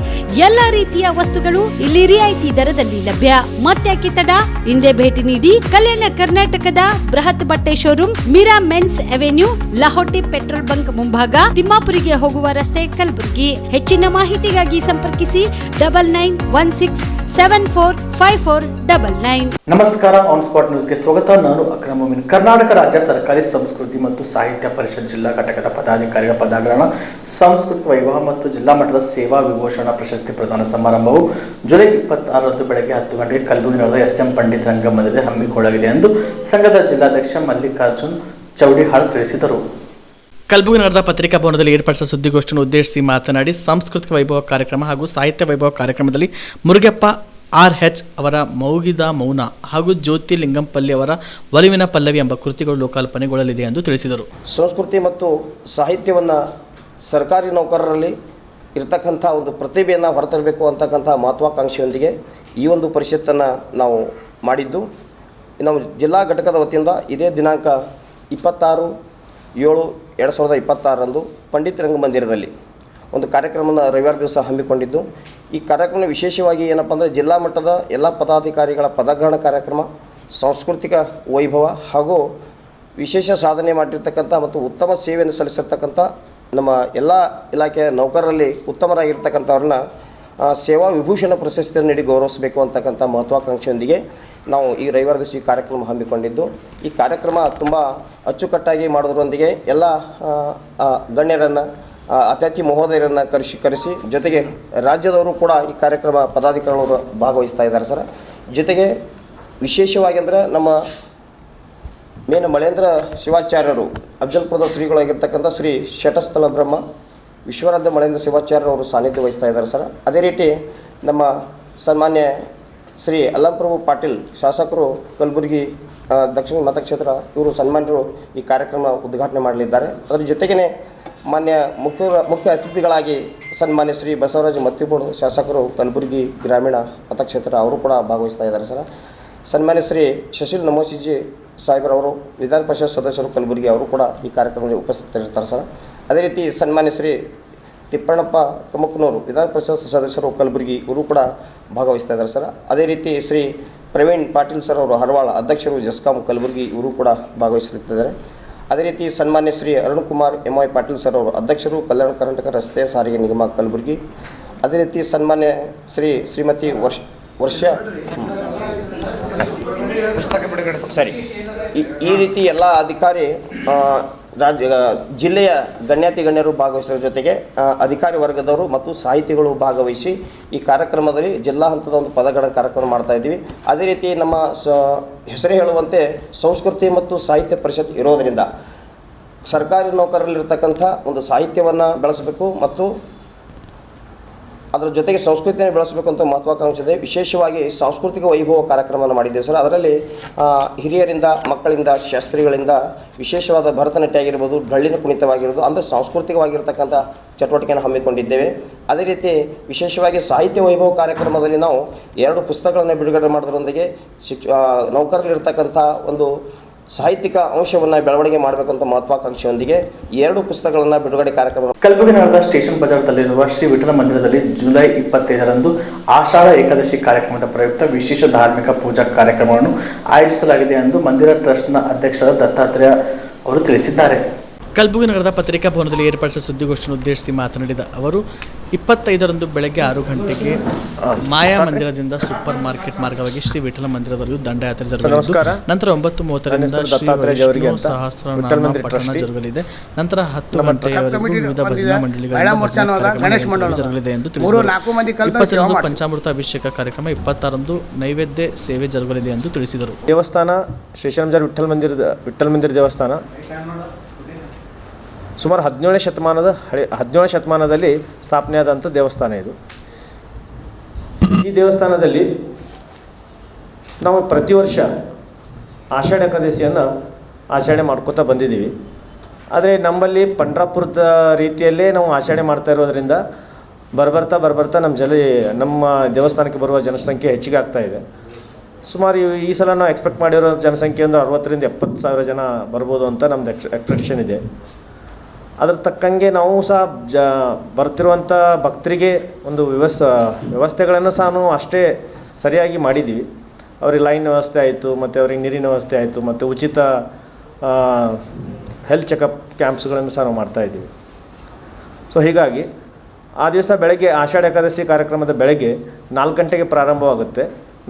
ಎಲ್ಲಾ ರೀತಿಯ ವಸ್ತುಗಳು ಇಲ್ಲಿ ರಿಯಾಯಿತಿ ದರದಲ್ಲಿ ಲಭ್ಯ. ಮತ್ತ್ಯಾಕೆ ತಡ? ಹಿಂದೆ ಭೇಟಿ ನೀಡಿ ಕಲ್ಯಾಣ ಕರ್ನಾಟಕದ ಬೃಹತ್ ಬಟ್ಟೆ showroom Mira men's avenue, Lahoti petrol bunk ಮುಂಭಾಗ, ತಿಮ್ಮಾಪುರಿಗೆ ಹೋಗುವ ರಸ್ತೆ, ಕಲಬುರಗಿ. ಹೆಚ್ಚಿನ ಮಾಹಿತಿಗಾಗಿ ಸಂಪರ್ಕಿಸಿ 9916745499. ನಮಸ್ಕಾರ, ಆನ್ ಸ್ಪಾಟ್ ನ್ಯೂಸ್ಗೆ ಸ್ವಾಗತ. ನಾನು ಅಕ್ರಮ್ ಮೊಮಿನ್. ಕರ್ನಾಟಕ ರಾಜ್ಯ ಸರ್ಕಾರಿ ಸಂಸ್ಕೃತಿ ಮತ್ತು ಸಾಹಿತ್ಯ ಪರಿಷತ್ ಜಿಲ್ಲಾ ಘಟಕದ ಪದಾಧಿಕಾರಿಗಳ ಪದಗ್ರಹಣ, ಸಾಂಸ್ಕೃತಿಕ ವೈಭವ ಮತ್ತು ಜಿಲ್ಲಾ ಮಟ್ಟದ ಸೇವಾ ವಿಭೂಷಣ ಪ್ರಶಸ್ತಿ ಪ್ರದಾನ ಸಮಾರಂಭವು ಜುಲೈ 26ರಂದು ಬೆಳಗ್ಗೆ 10 ಗಂಟೆಗೆ ಕಲಬುರಗಿ ನಗರದ ಎಸ್.ಎಂ. ಪಂಡಿತ್ ರಂಗಮಂದಿರದಲ್ಲಿ ಹಮ್ಮಿಕೊಳ್ಳಲಾಗಿದೆ ಎಂದು ಸಂಘದ ಜಿಲ್ಲಾಧ್ಯಕ್ಷ ಮಲ್ಲಿಕಾರ್ಜುನ್ ಚೌಡಿಹಾಳ್ ತಿಳಿಸಿದರು. ಕಲಬುರಗಿ ನಗರದ ಪತ್ರಿಕಾ ಭವನದಲ್ಲಿ ಏರ್ಪಡಿಸಿದ ಸುದ್ದಿಗೋಷ್ಠಿಯನ್ನು ಉದ್ದೇಶಿಸಿ ಮಾತನಾಡಿ, ಸಾಂಸ್ಕೃತಿಕ ವೈಭವ ಕಾರ್ಯಕ್ರಮ ಹಾಗೂ ಸಾಹಿತ್ಯ ವೈಭವ ಕಾರ್ಯಕ್ರಮದಲ್ಲಿ ಮುರುಗಪ್ಪ RH ಅವರ ಮೌಗಿದ ಮೌನ ಹಾಗೂ ಜ್ಯೋತಿ ಲಿಂಗಂಪಲ್ಲಿ ಅವರ ಒಲಿವಿನ ಪಲ್ಲವಿ ಎಂಬ ಕೃತಿಗಳು ಲೋಕಾರ್ಪಣೆಗೊಳ್ಳಲಿದೆ ಎಂದು ತಿಳಿಸಿದರು. ಸಂಸ್ಕೃತಿ ಮತ್ತು ಸಾಹಿತ್ಯವನ್ನು ಸರ್ಕಾರಿ ನೌಕರರಲ್ಲಿ ಇರತಕ್ಕಂಥ ಒಂದು ಪ್ರತಿಭೆಯನ್ನು ಹೊರತರಬೇಕು ಅಂತಕ್ಕಂಥ ಮಹತ್ವಾಕಾಂಕ್ಷೆಯೊಂದಿಗೆ ಈ ಒಂದು ಪರಿಷತ್ತನ್ನು ನಾವು ಮಾಡಿದ್ದು. ನಾವು ಜಿಲ್ಲಾ ಘಟಕದ ವತಿಯಿಂದ ಇದೇ ದಿನಾಂಕ 26/7/2026ರಂದು ಪಂಡಿತ್ ರಂಗಮಂದಿರದಲ್ಲಿ ಒಂದು ಕಾರ್ಯಕ್ರಮನ ರವಿವಾರ ದಿವಸ ಹಮ್ಮಿಕೊಂಡಿದ್ದು. ಈ ಕಾರ್ಯಕ್ರಮ ವಿಶೇಷವಾಗಿ ಏನಪ್ಪ ಅಂದರೆ ಜಿಲ್ಲಾ ಮಟ್ಟದ ಎಲ್ಲ ಪದಾಧಿಕಾರಿಗಳ ಪದಗ್ರಹಣ ಕಾರ್ಯಕ್ರಮ, ಸಾಂಸ್ಕೃತಿಕ ವೈಭವ ಹಾಗೂ ವಿಶೇಷ ಸಾಧನೆ ಮಾಡಿರ್ತಕ್ಕಂಥ ಮತ್ತು ಉತ್ತಮ ಸೇವೆಯನ್ನು ಸಲ್ಲಿಸಿರ್ತಕ್ಕಂಥ ನಮ್ಮ ಎಲ್ಲ ಇಲಾಖೆಯ ನೌಕರರಲ್ಲಿ ಉತ್ತಮರಾಗಿರ್ತಕ್ಕಂಥವ್ರನ್ನ ಸೇವಾ ವಿಭೂಷಣ ಪ್ರಶಸ್ತಿಯನ್ನು ನೀಡಿ ಗೌರವಿಸಬೇಕು ಅಂತಕ್ಕಂಥ ಮಹತ್ವಾಕಾಂಕ್ಷೆಯೊಂದಿಗೆ ನಾವು ಈ ರವಿವಾರ ದಿವಸ ಈ ಕಾರ್ಯಕ್ರಮ ಹಮ್ಮಿಕೊಂಡಿದ್ದು. ಈ ಕಾರ್ಯಕ್ರಮ ತುಂಬ ಅಚ್ಚುಕಟ್ಟಾಗಿ ಮಾಡೋದ್ರೊಂದಿಗೆ ಎಲ್ಲ ಗಣ್ಯರನ್ನು, ಅತಿಥಿ ಮಹೋದಯರನ್ನು ಕರೆಸಿ ಜೊತೆಗೆ ರಾಜ್ಯದವರು ಕೂಡ ಈ ಕಾರ್ಯಕ್ರಮ ಪದಾಧಿಕಾರಿಗಳು ಭಾಗವಹಿಸ್ತಾ ಇದ್ದಾರೆ ಸರ್. ಜೊತೆಗೆ ವಿಶೇಷವಾಗಿ ಅಂದರೆ ನಮ್ಮ ಮೇನ ಮಳೇಂದ್ರ ಶಿವಾಚಾರ್ಯರು, ಅಫ್ಜಲ್ಪುರದ ಶ್ರೀಗಳಾಗಿರ್ತಕ್ಕಂಥ ಶ್ರೀ ಶಟಸ್ಥಲ ಬ್ರಹ್ಮ ವಿಶ್ವರಾಧ್ಯ ಮಳೇಂದ್ರ ಶಿವಾಚಾರ್ಯರವರು ಸಾನ್ನಿಧ್ಯ ವಹಿಸ್ತಾ ಇದ್ದಾರೆ ಸರ್. ಅದೇ ರೀತಿ ನಮ್ಮ ಸನ್ಮಾನ್ಯ ಶ್ರೀ ಅಲ್ಲಂಪ್ರಭು ಪಾಟೀಲ್ ಶಾಸಕರು ಕಲಬುರಗಿ ದಕ್ಷಿಣ ಮತಕ್ಷೇತ್ರ, ಇವರು ಸನ್ಮಾನ್ಯರು ಈ ಕಾರ್ಯಕ್ರಮ ಉದ್ಘಾಟನೆ ಮಾಡಲಿದ್ದಾರೆ. ಅದರ ಜೊತೆಗೇ ಮಾನ್ಯ ಮುಖ್ಯ ಅತಿಥಿಗಳಾಗಿ ಸನ್ಮಾನ್ಯ ಶ್ರೀ ಬಸವರಾಜ ಮತ್ತಿಬೋಡು ಶಾಸಕರು ಕಲಬುರಗಿ ಗ್ರಾಮೀಣ ಮತಕ್ಷೇತ್ರ ಅವರು ಕೂಡ ಭಾಗವಹಿಸ್ತಾ ಇದ್ದಾರೆ ಸರ್. ಸನ್ಮಾನ್ಯ ಶ್ರೀ ಶಶಿಲ್ ನಮೋಸಿಜಿ ಸಾಹೇಬ್ರವರು ವಿಧಾನ ಪರಿಷತ್ ಸದಸ್ಯರು ಕಲಬುರಗಿ ಅವರು ಕೂಡ ಈ ಕಾರ್ಯಕ್ರಮದಲ್ಲಿ ಉಪಸ್ಥಿತರಿರ್ತಾರೆ ಸರ್. ಅದೇ ರೀತಿ ಸನ್ಮಾನ್ಯ ಶ್ರೀ ತಿಪ್ಪಣ್ಣಪ್ಪ ಕಮಕ್ನೂರು ವಿಧಾನ ಪರಿಷತ್ ಸದಸ್ಯರು ಕಲಬುರಗಿ ಇವರು ಕೂಡ ಭಾಗವಹಿಸ್ತಾ ಇದ್ದಾರೆ ಸರ್. ಅದೇ ರೀತಿ ಶ್ರೀ ಪ್ರವೀಣ್ ಪಾಟೀಲ್ ಸರ್ ಅವರು ಹರವಾಳ ಅಧ್ಯಕ್ಷರು ಜಸ್ಕಾಂ ಕಲಬುರಗಿ ಇವರು ಕೂಡ ಭಾಗವಹಿಸುತ್ತಿದ್ದಾರೆ. ಅದೇ ರೀತಿ ಸನ್ಮಾನ್ಯ ಶ್ರೀ ಅರುಣ್ ಕುಮಾರ್ MY ಪಾಟೀಲ್ ಸರ್ ಅವರು ಅಧ್ಯಕ್ಷರು ಕಲ್ಯಾಣ ಕರ್ನಾಟಕ ರಸ್ತೆ ಸಾರಿಗೆ ನಿಗಮ ಕಲಬುರಗಿ. ಅದೇ ರೀತಿ ಸನ್ಮಾನ್ಯ ಶ್ರೀಮತಿ ವರ್ಷ ಸರಿ ಈ ರೀತಿ ಎಲ್ಲ ಅಧಿಕಾರಿ ಜಿಲ್ಲೆಯ ಗಣ್ಯರು ಭಾಗವಹಿಸೋದ್ರ ಜೊತೆಗೆ ಅಧಿಕಾರಿ ವರ್ಗದವರು ಮತ್ತು ಸಾಹಿತಿಗಳು ಭಾಗವಹಿಸಿ ಈ ಕಾರ್ಯಕ್ರಮದಲ್ಲಿ ಜಿಲ್ಲಾ ಹಂತದ ಒಂದು ಪದಗಳ ಕಾರ್ಯಕ್ರಮ ಮಾಡ್ತಾ ಇದ್ದೀವಿ. ಅದೇ ರೀತಿ ನಮ್ಮ ಹೆಸರೇ ಹೇಳುವಂತೆ ಸಂಸ್ಕೃತಿ ಮತ್ತು ಸಾಹಿತ್ಯ ಪರಿಷತ್ ಇರೋದರಿಂದ ಸರ್ಕಾರಿ ನೌಕರರಲ್ಲಿರ್ತಕ್ಕಂಥ ಒಂದು ಸಾಹಿತ್ಯವನ್ನು ಬೆಳೆಸಬೇಕು ಮತ್ತು ಅದರ ಜೊತೆಗೆ ಸಂಸ್ಕೃತಿಯನ್ನು ಬೆಳೆಸಬೇಕು ಅಂತ ಮಹತ್ವಾಕಾಂಕ್ಷೆ ಇದೆ. ವಿಶೇಷವಾಗಿ ಸಾಂಸ್ಕೃತಿಕ ವೈಭವ ಕಾರ್ಯಕ್ರಮವನ್ನು ಮಾಡಿದ್ದೇವೆ ಸರ್. ಅದರಲ್ಲಿ ಹಿರಿಯರಿಂದ ಮಕ್ಕಳಿಂದ ಶಾಸ್ತ್ರಿಗಳಿಂದ ವಿಶೇಷವಾದ ಭರತನಾಟ್ಯ ಆಗಿರ್ಬೋದು, ಡಳ್ಳಿನ ಕುಣಿತವಾಗಿರ್ಬೋದು, ಅಂದರೆ ಸಾಂಸ್ಕೃತಿಕವಾಗಿರ್ತಕ್ಕಂಥ ಚಟುವಟಿಕೆಯನ್ನು ಹಮ್ಮಿಕೊಂಡಿದ್ದೇವೆ. ಅದೇ ರೀತಿ ವಿಶೇಷವಾಗಿ ಸಾಹಿತ್ಯ ವೈಭವ ಕಾರ್ಯಕ್ರಮದಲ್ಲಿ ನಾವು 2 ಪುಸ್ತಕಗಳನ್ನು ಬಿಡುಗಡೆ ಮಾಡೋದ್ರೊಂದಿಗೆ ನೌಕರರಲ್ಲಿರ್ತಕ್ಕಂಥ ಒಂದು ಸಾಹಿತ್ಯಿಕ ಅಂಶವನ್ನು ಬೆಳವಣಿಗೆ ಮಾಡಬೇಕಂತ ಮಹತ್ವಾಕಾಂಕ್ಷೆಯೊಂದಿಗೆ 2 ಪುಸ್ತಕಗಳನ್ನು ಬಿಡುಗಡೆ ಕಾರ್ಯಕ್ರಮ ಕಲಬುರಗಿ ನಗರದ ಸ್ಟೇಷನ್ ಬಜಾರ್ದಲ್ಲಿರುವ ಶ್ರೀ ವಿಠಲ ಮಂದಿರದಲ್ಲಿ ಜುಲೈ 25ರಂದು ಆಷಾಢ ಏಕಾದಶಿ ಕಾರ್ಯಕ್ರಮದ ಪ್ರಯುಕ್ತ ವಿಶೇಷ ಧಾರ್ಮಿಕ ಪೂಜಾ ಕಾರ್ಯಕ್ರಮವನ್ನು ಆಯೋಜಿಸಲಾಗಿದೆ ಎಂದು ಮಂದಿರ ಟ್ರಸ್ಟ್ನ ಅಧ್ಯಕ್ಷರಾದ ದತ್ತಾತ್ರೇಯ ಅವರು ತಿಳಿಸಿದ್ದಾರೆ. ಕಲಬುರಗಿ ನಗರದ ಪತ್ರಿಕಾ ಭವನದಲ್ಲಿ ಏರ್ಪಡಿಸಿದ ಸುದ್ದಿಗೋಷ್ಠಿಯನ್ನು ಉದ್ದೇಶಿಸಿ ಮಾತನಾಡಿದ ಅವರು 25ರಂದು ಬೆಳಗ್ಗೆ 6 ಗಂಟೆಗೆ ಮಾಯಾ ಮಂದಿರದಿಂದ ಸೂಪರ್ ಮಾರ್ಕೆಟ್ ಮಾರ್ಗವಾಗಿ ಶ್ರೀ ವಿಠಲ ಮಂದಿರದವರೆಗೂ ದಂಡಯಾತ್ರೆ ಜರುಗಲಿದ್ದು ನಂತರ 9:30ರಿಂದ ಶ್ರೀ ಸಹಸ್ರನಾಮ ಪಠಣ ಜರುಗಲಿದೆ. ನಂತರ 10 ಗಂಟೆಯವರೆಗೂ ವಿವಿಧ ಭಜನಾ ಮಂಡಳಿಗಳ ಜರುಗಲಿದೆ ಎಂದು ತಿಳಿಸಿದರು. 20ರಂದು ಪಂಚಾಮೃತ ಅಭಿಷೇಕ ಕಾರ್ಯಕ್ರಮ, 26ರಂದು ನೈವೇದ್ಯ ಸೇವೆ ಜರುಗಲಿದೆ ಎಂದು ತಿಳಿಸಿದರು. ದೇವಸ್ಥಾನ ಶ್ರೀ ಶಂಕರ ವಿಠಲ ಮಂದಿರ ದೇವಸ್ಥಾನ ಸುಮಾರು 17ನೇ ಶತಮಾನದಲ್ಲಿ ಸ್ಥಾಪನೆಯಾದಂಥ ದೇವಸ್ಥಾನ ಇದು. ಈ ದೇವಸ್ಥಾನದಲ್ಲಿ ನಾವು ಪ್ರತಿ ವರ್ಷ ಆಷಾಢ ಏಕಾದಶಿಯನ್ನು ಆಚರಣೆ ಮಾಡ್ಕೋತಾ ಬಂದಿದ್ದೀವಿ. ಆದರೆ ನಮ್ಮಲ್ಲಿ ಪಂಡ್ರಾಪುರದ ರೀತಿಯಲ್ಲೇ ನಾವು ಆಚರಣೆ ಮಾಡ್ತಾ ಇರೋದರಿಂದ ಬರ್ಬರ್ತಾ ನಮ್ಮ ದೇವಸ್ಥಾನಕ್ಕೆ ಬರುವ ಜನಸಂಖ್ಯೆ ಹೆಚ್ಚಿಗೆ ಆಗ್ತಾಯಿದೆ. ಸುಮಾರು ಈ ಸಲ ನಾವು ಎಕ್ಸ್ಪೆಕ್ಟ್ ಮಾಡಿರೋ ಜನಸಂಖ್ಯೆ ಅಂದರೆ 60,000 to 70,000 ಜನ ಬರ್ಬೋದು ಅಂತ ನಮ್ಮದು ಎಕ್ಸ್ಪೆಕ್ಟೇಷನ್ ಇದೆ. ಅದ್ರ ತಕ್ಕಂಗೆ ನಾವು ಸಹ ಬರ್ತಿರುವಂಥ ಭಕ್ತರಿಗೆ ಒಂದು ವ್ಯವಸ್ಥೆಗಳನ್ನು ಸಹ ನಾವು ಅಷ್ಟೇ ಸರಿಯಾಗಿ ಮಾಡಿದ್ದೀವಿ. ಅವ್ರಿಗೆ ಲೈನ್ ವ್ಯವಸ್ಥೆ ಆಯಿತು, ಮತ್ತು ಅವ್ರಿಗೆ ನೀರಿನ ವ್ಯವಸ್ಥೆ ಆಯಿತು, ಮತ್ತು ಉಚಿತ ಹೆಲ್ತ್ ಚೆಕಪ್ ಕ್ಯಾಂಪ್ಸ್ಗಳನ್ನು ಸಹ ನಾವು ಮಾಡ್ತಾಯಿದ್ದೀವಿ. ಸೊ ಹೀಗಾಗಿ ಆ ದಿವಸ ಬೆಳಗ್ಗೆ ಆಷಾಢ ಏಕಾದಶಿ ಕಾರ್ಯಕ್ರಮದ ಬೆಳಗ್ಗೆ 4 ಗಂಟೆಗೆ ಪ್ರಾರಂಭವಾಗುತ್ತೆ.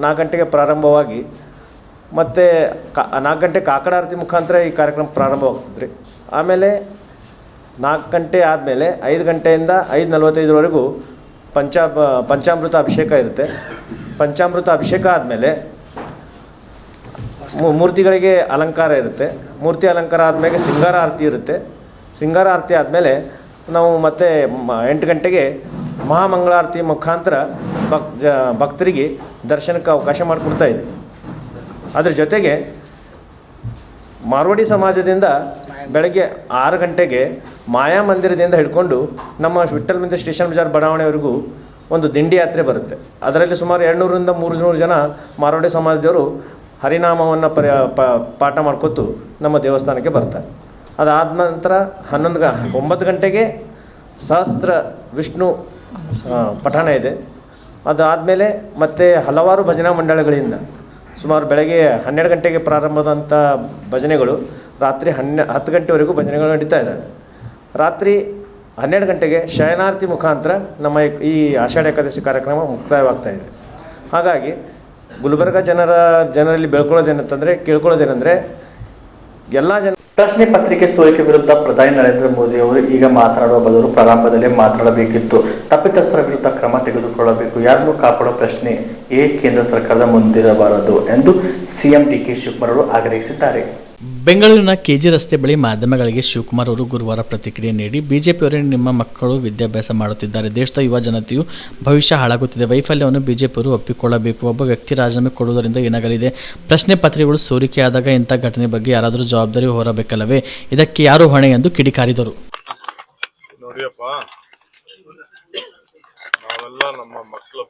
4 ಗಂಟೆಗೆ ಪ್ರಾರಂಭವಾಗಿ ಮತ್ತು 4 ಗಂಟೆ ಕಾಕಡ ಆರತಿ ಮುಖಾಂತರ ಈ ಕಾರ್ಯಕ್ರಮ ಪ್ರಾರಂಭವಾಗ್ತದೆ ರೀ. ಆಮೇಲೆ 4 ಗಂಟೆ ಆದಮೇಲೆ 5 ಗಂಟೆಯಿಂದ 5:45ವರೆಗೂ ಪಂಚಾಮೃತ ಅಭಿಷೇಕ ಇರುತ್ತೆ. ಪಂಚಾಮೃತ ಅಭಿಷೇಕ ಆದಮೇಲೆ ಮೂರ್ತಿಗಳಿಗೆ ಅಲಂಕಾರ ಇರುತ್ತೆ. ಮೂರ್ತಿ ಅಲಂಕಾರ ಆದಮೇಲೆ ಸಿಂಗಾರ ಆರತಿ ಇರುತ್ತೆ. ಸಿಂಗಾರ ಆರತಿ ಆದಮೇಲೆ ನಾವು ಮತ್ತೆ 8 ಗಂಟೆಗೆ ಮಹಾಮಂಗಳಾರತಿ ಮುಖಾಂತರ ಭಕ್ತರಿಗೆ ದರ್ಶನಕ್ಕೆ ಅವಕಾಶ ಮಾಡಿಕೊಡ್ತಾ ಇದ್ವಿ. ಅದ್ರ ಜೊತೆಗೆ ಮಾರ್ವಾಡಿ ಸಮಾಜದಿಂದ ಬೆಳಗ್ಗೆ 6 ಗಂಟೆಗೆ ಮಾಯಾ ಮಂದಿರದಿಂದ ಹಿಡ್ಕೊಂಡು ನಮ್ಮ ವಿಠಲ ಮಂದಿರ ಸ್ಟೇಷನ್ ಬಜಾರ್ ಬಡಾವಣೆವರೆಗೂ ಒಂದು ದಿಂಡಿ ಯಾತ್ರೆ ಬರುತ್ತೆ. ಅದರಲ್ಲಿ ಸುಮಾರು 200ರಿಂದ 300 ಜನ ಮಾರ್ವಾಡಿ ಸಮಾಜದವರು ಹರಿನಾಮವನ್ನು ಪಾಠ ಮಾಡ್ಕೊತು ನಮ್ಮ ದೇವಸ್ಥಾನಕ್ಕೆ ಬರ್ತಾರೆ. ಅದಾದ ನಂತರ 9 ಗಂಟೆಗೆ ಸಹಸ್ರ ವಿಷ್ಣು ಪಠಣ ಇದೆ. ಅದಾದಮೇಲೆ ಮತ್ತೆ ಹಲವಾರು ಭಜನಾ ಮಂಡಳಿಗಳಿಂದ ಸುಮಾರು ಬೆಳಗ್ಗೆ 12 ಗಂಟೆಗೆ ಪ್ರಾರಂಭದಂಥ ಭಜನೆಗಳು ರಾತ್ರಿ 10 ಗಂಟೆವರೆಗೂ ಭಜನೆಗಳು ನಡೀತಾ ಇದ್ದಾವೆ. ರಾತ್ರಿ 12 ಗಂಟೆಗೆ ಶಯನಾರ್ತಿ ಮುಖಾಂತರ ನಮ್ಮ ಈ ಆಷಾಢ ಏಕಾದಶಿ ಕಾರ್ಯಕ್ರಮ ಮುಕ್ತಾಯವಾಗ್ತಾ ಇದೆ. ಹಾಗಾಗಿ ಗುಲ್ಬರ್ಗ ಜನರಲ್ಲಿ ಕೇಳ್ಕೊಳ್ಳೋದೇನೆಂದರೆ ಎಲ್ಲ ಪ್ರಶ್ನೆ ಪತ್ರಿಕೆ ಸೋರಿಕೆ ವಿರುದ್ಧ ಪ್ರಧಾನಿ ನರೇಂದ್ರ ಮೋದಿ ಅವರು ಈಗ ಮಾತನಾಡುವ ಬದಲು ಪ್ರಾರಂಭದಲ್ಲೇ ಮಾತನಾಡಬೇಕಿತ್ತು. ತಪ್ಪಿತಸ್ಥರ ವಿರುದ್ಧ ಕ್ರಮ ತೆಗೆದುಕೊಳ್ಳಬೇಕು. ಯಾರನ್ನು ಕಾಪಾಡುವ ಪ್ರಶ್ನೆ ಕೇಂದ್ರ ಸರ್ಕಾರದ ಮುಂದಿರಬಾರದು ಎಂದು ಸಿಎಂ DK ಶಿವಕುಮಾರ್ ಅವರು ಆಗ್ರಹಿಸಿದ್ದಾರೆ. ಬೆಂಗಳೂರಿನ KG ರಸ್ತೆ ಬಳಿ ಮಾಧ್ಯಮಗಳಿಗೆ ಶಿವಕುಮಾರ್ ಅವರು ಗುರುವಾರ ಪ್ರತಿಕ್ರಿಯೆ ನೀಡಿ, ಬಿಜೆಪಿಯವರೇ ನಿಮ್ಮ ಮಕ್ಕಳು ವಿದ್ಯಾಭ್ಯಾಸ ಮಾಡುತ್ತಿದ್ದಾರೆ, ದೇಶದ ಯುವ ಜನತೆಯು ಭವಿಷ್ಯ ಹಾಳಾಗುತ್ತಿದೆ, ವೈಫಲ್ಯವನ್ನು ಬಿಜೆಪಿಯವರು ಒಪ್ಪಿಕೊಳ್ಳಬೇಕು, ಒಬ್ಬ ವ್ಯಕ್ತಿ ರಾಜೀನಾಮೆ ಕೊಡುವುದರಿಂದ ಏನಾಗಲಿದೆ, ಪ್ರಶ್ನೆ ಪತ್ರಿಕೆಗಳು ಸೋರಿಕೆಯಾದಾಗ ಇಂಥ ಘಟನೆ ಬಗ್ಗೆ ಯಾರಾದರೂ ಜವಾಬ್ದಾರಿ ಹೊರಬೇಕಲ್ಲವೇ, ಇದಕ್ಕೆ ಯಾರು ಹೊಣೆ ಎಂದು ಕಿಡಿಕಾರಿದರು. ನೋಡಿಯಪ್ಪ, ನಾವೆಲ್ಲ ನಮ್ಮ ಮಕ್ಕಳ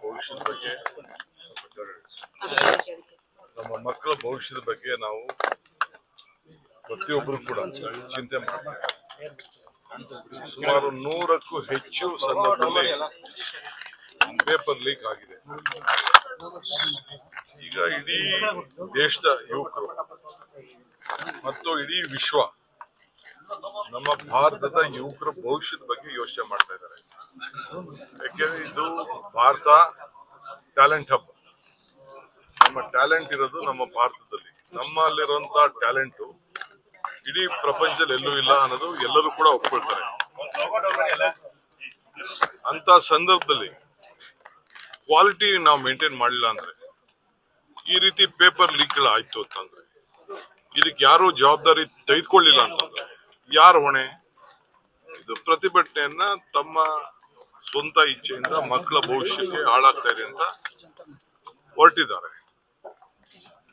ಭವಿಷ್ಯದ ಬಗ್ಗೆ ನಾವು ಪ್ರತಿಯೊಬ್ಬರು ಕೂಡ ಚಿಂತೆ ಮಾಡ್ತಾರೆ. ಸುಮಾರು 100ಕ್ಕೂ ಹೆಚ್ಚು ಸಂದರ್ಭದಲ್ಲಿ ಪೇಪರ್ ಲೀಕ್ ಆಗಿದೆ. ಈಗ ಇಡೀ ದೇಶದ ಯುವಕರು ಮತ್ತು ಇಡೀ ವಿಶ್ವ ನಮ್ಮ ಭಾರತದ ಯುವಕರ ಭವಿಷ್ಯದ ಬಗ್ಗೆ ಯೋಚನೆ ಮಾಡ್ತಾ ಇದ್ದಾರೆ. ಯಾಕೆಂದ್ರೆ ಇದು ಭಾರತ ಟ್ಯಾಲೆಂಟ್ ಹಬ್. ನಮ್ಮ ಟ್ಯಾಲೆಂಟ್ ಇರೋದು ನಮ್ಮ ಭಾರತದಲ್ಲಿ. ನಮ್ಮಲ್ಲಿರುವಂತ ಟ್ಯಾಲೆಂಟು ಇಡೀ ಪ್ರಪಂಚದಲ್ಲಿ ಎಲ್ಲೂ ಇಲ್ಲ ಅನ್ನೋದು ಎಲ್ಲರೂ ಕೂಡ ಒಪ್ಕೊಳ್ತಾರೆ. ಅಂತ ಸಂದರ್ಭದಲ್ಲಿ ಕ್ವಾಲಿಟಿ ನಾವು ಮೇಂಟೈನ್ ಮಾಡಲಿಲ್ಲ ಅಂದ್ರೆ, ಈ ರೀತಿ ಪೇಪರ್ ಲೀಕ್ಗಳು ಆಯ್ತು ಅಂತಂದ್ರೆ, ಇದಕ್ಕೆ ಯಾರು ಜವಾಬ್ದಾರಿ ತೆಗೆದುಕೊಳ್ಳಿಲ್ಲ ಅಂತಂದ್ರೆ ಯಾರು ಹೊಣೆ? ಇದು ಪ್ರತಿಭಟನೆಯನ್ನ ತಮ್ಮ ಸ್ವಂತ ಇಚ್ಛೆಯಿಂದ ಮಕ್ಕಳ ಭವಿಷ್ಯಕ್ಕೆ ಹಾಳಾಗ್ತಾ ಇದೆ ಅಂತ ಹೊರಟಿದ್ದಾರೆ.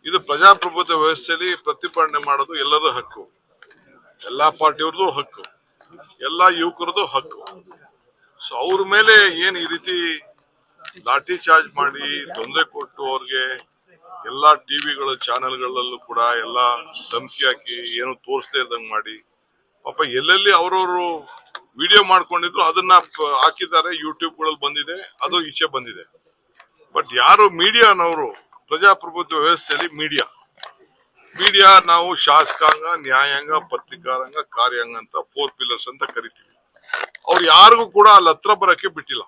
ಇದು ಪ್ರಜಾಪ್ರಭುತ್ವ ವ್ಯವಸ್ಥೆಯಲ್ಲಿ ಪ್ರತಿಭಟನೆ ಮಾಡೋದು ಎಲ್ಲರ ಹಕ್ಕು, ಎಲ್ಲಾ ಪಾರ್ಟಿಯವ್ರದ್ದು ಹಕ್ಕು, ಎಲ್ಲಾ ಯುವಕರದ್ದು ಹಕ್ಕು. ಸೊ ಅವ್ರ ಮೇಲೆ ಏನ್ ಈ ರೀತಿ ಲಾಠಿ ಚಾರ್ಜ್ ಮಾಡಿ ತೊಂದರೆ ಕೊಟ್ಟು ಅವ್ರಿಗೆ ಎಲ್ಲಾ ಟಿವಿಗಳು ಚಾನೆಲ್ಗಳಲ್ಲೂ ಕೂಡ ಎಲ್ಲಾ ಧಮಕಿ ಹಾಕಿ ಏನು ತೋರಿಸದೇ ಇದ್ದಂಗೆ ಮಾಡಿ, ಪಾಪ ಎಲ್ಲೆಲ್ಲಿ ಅವ್ರವ್ರು ವಿಡಿಯೋ ಮಾಡ್ಕೊಂಡಿದ್ರು ಅದನ್ನ ಹಾಕಿದ್ದಾರೆ, ಯೂಟ್ಯೂಬ್ಗಳಲ್ಲಿ ಬಂದಿದೆ, ಅದು ಈಚೆ ಬಂದಿದೆ. ಬಟ್ ಯಾರು ಮೀಡಿಯಾನವರು, ಪ್ರಜಾಪ್ರಭುತ್ವ ವ್ಯವಸ್ಥೆಯಲ್ಲಿ ಮೀಡಿಯಾ ನಾವು ಶಾಸಕಾಂಗ, ನ್ಯಾಯಾಂಗ, ಪತ್ರಿಕಾರಂಗ, ಕಾರ್ಯಾಂಗ ಅಂತ 4 pillars ಅಂತ ಕರಿತೀವಿ. ಅವ್ರು ಯಾರಿಗೂ ಕೂಡ ಅಲ್ಲಿ ಹತ್ರ ಬರಕ್ಕೆ ಬಿಟ್ಟಿಲ್ಲ.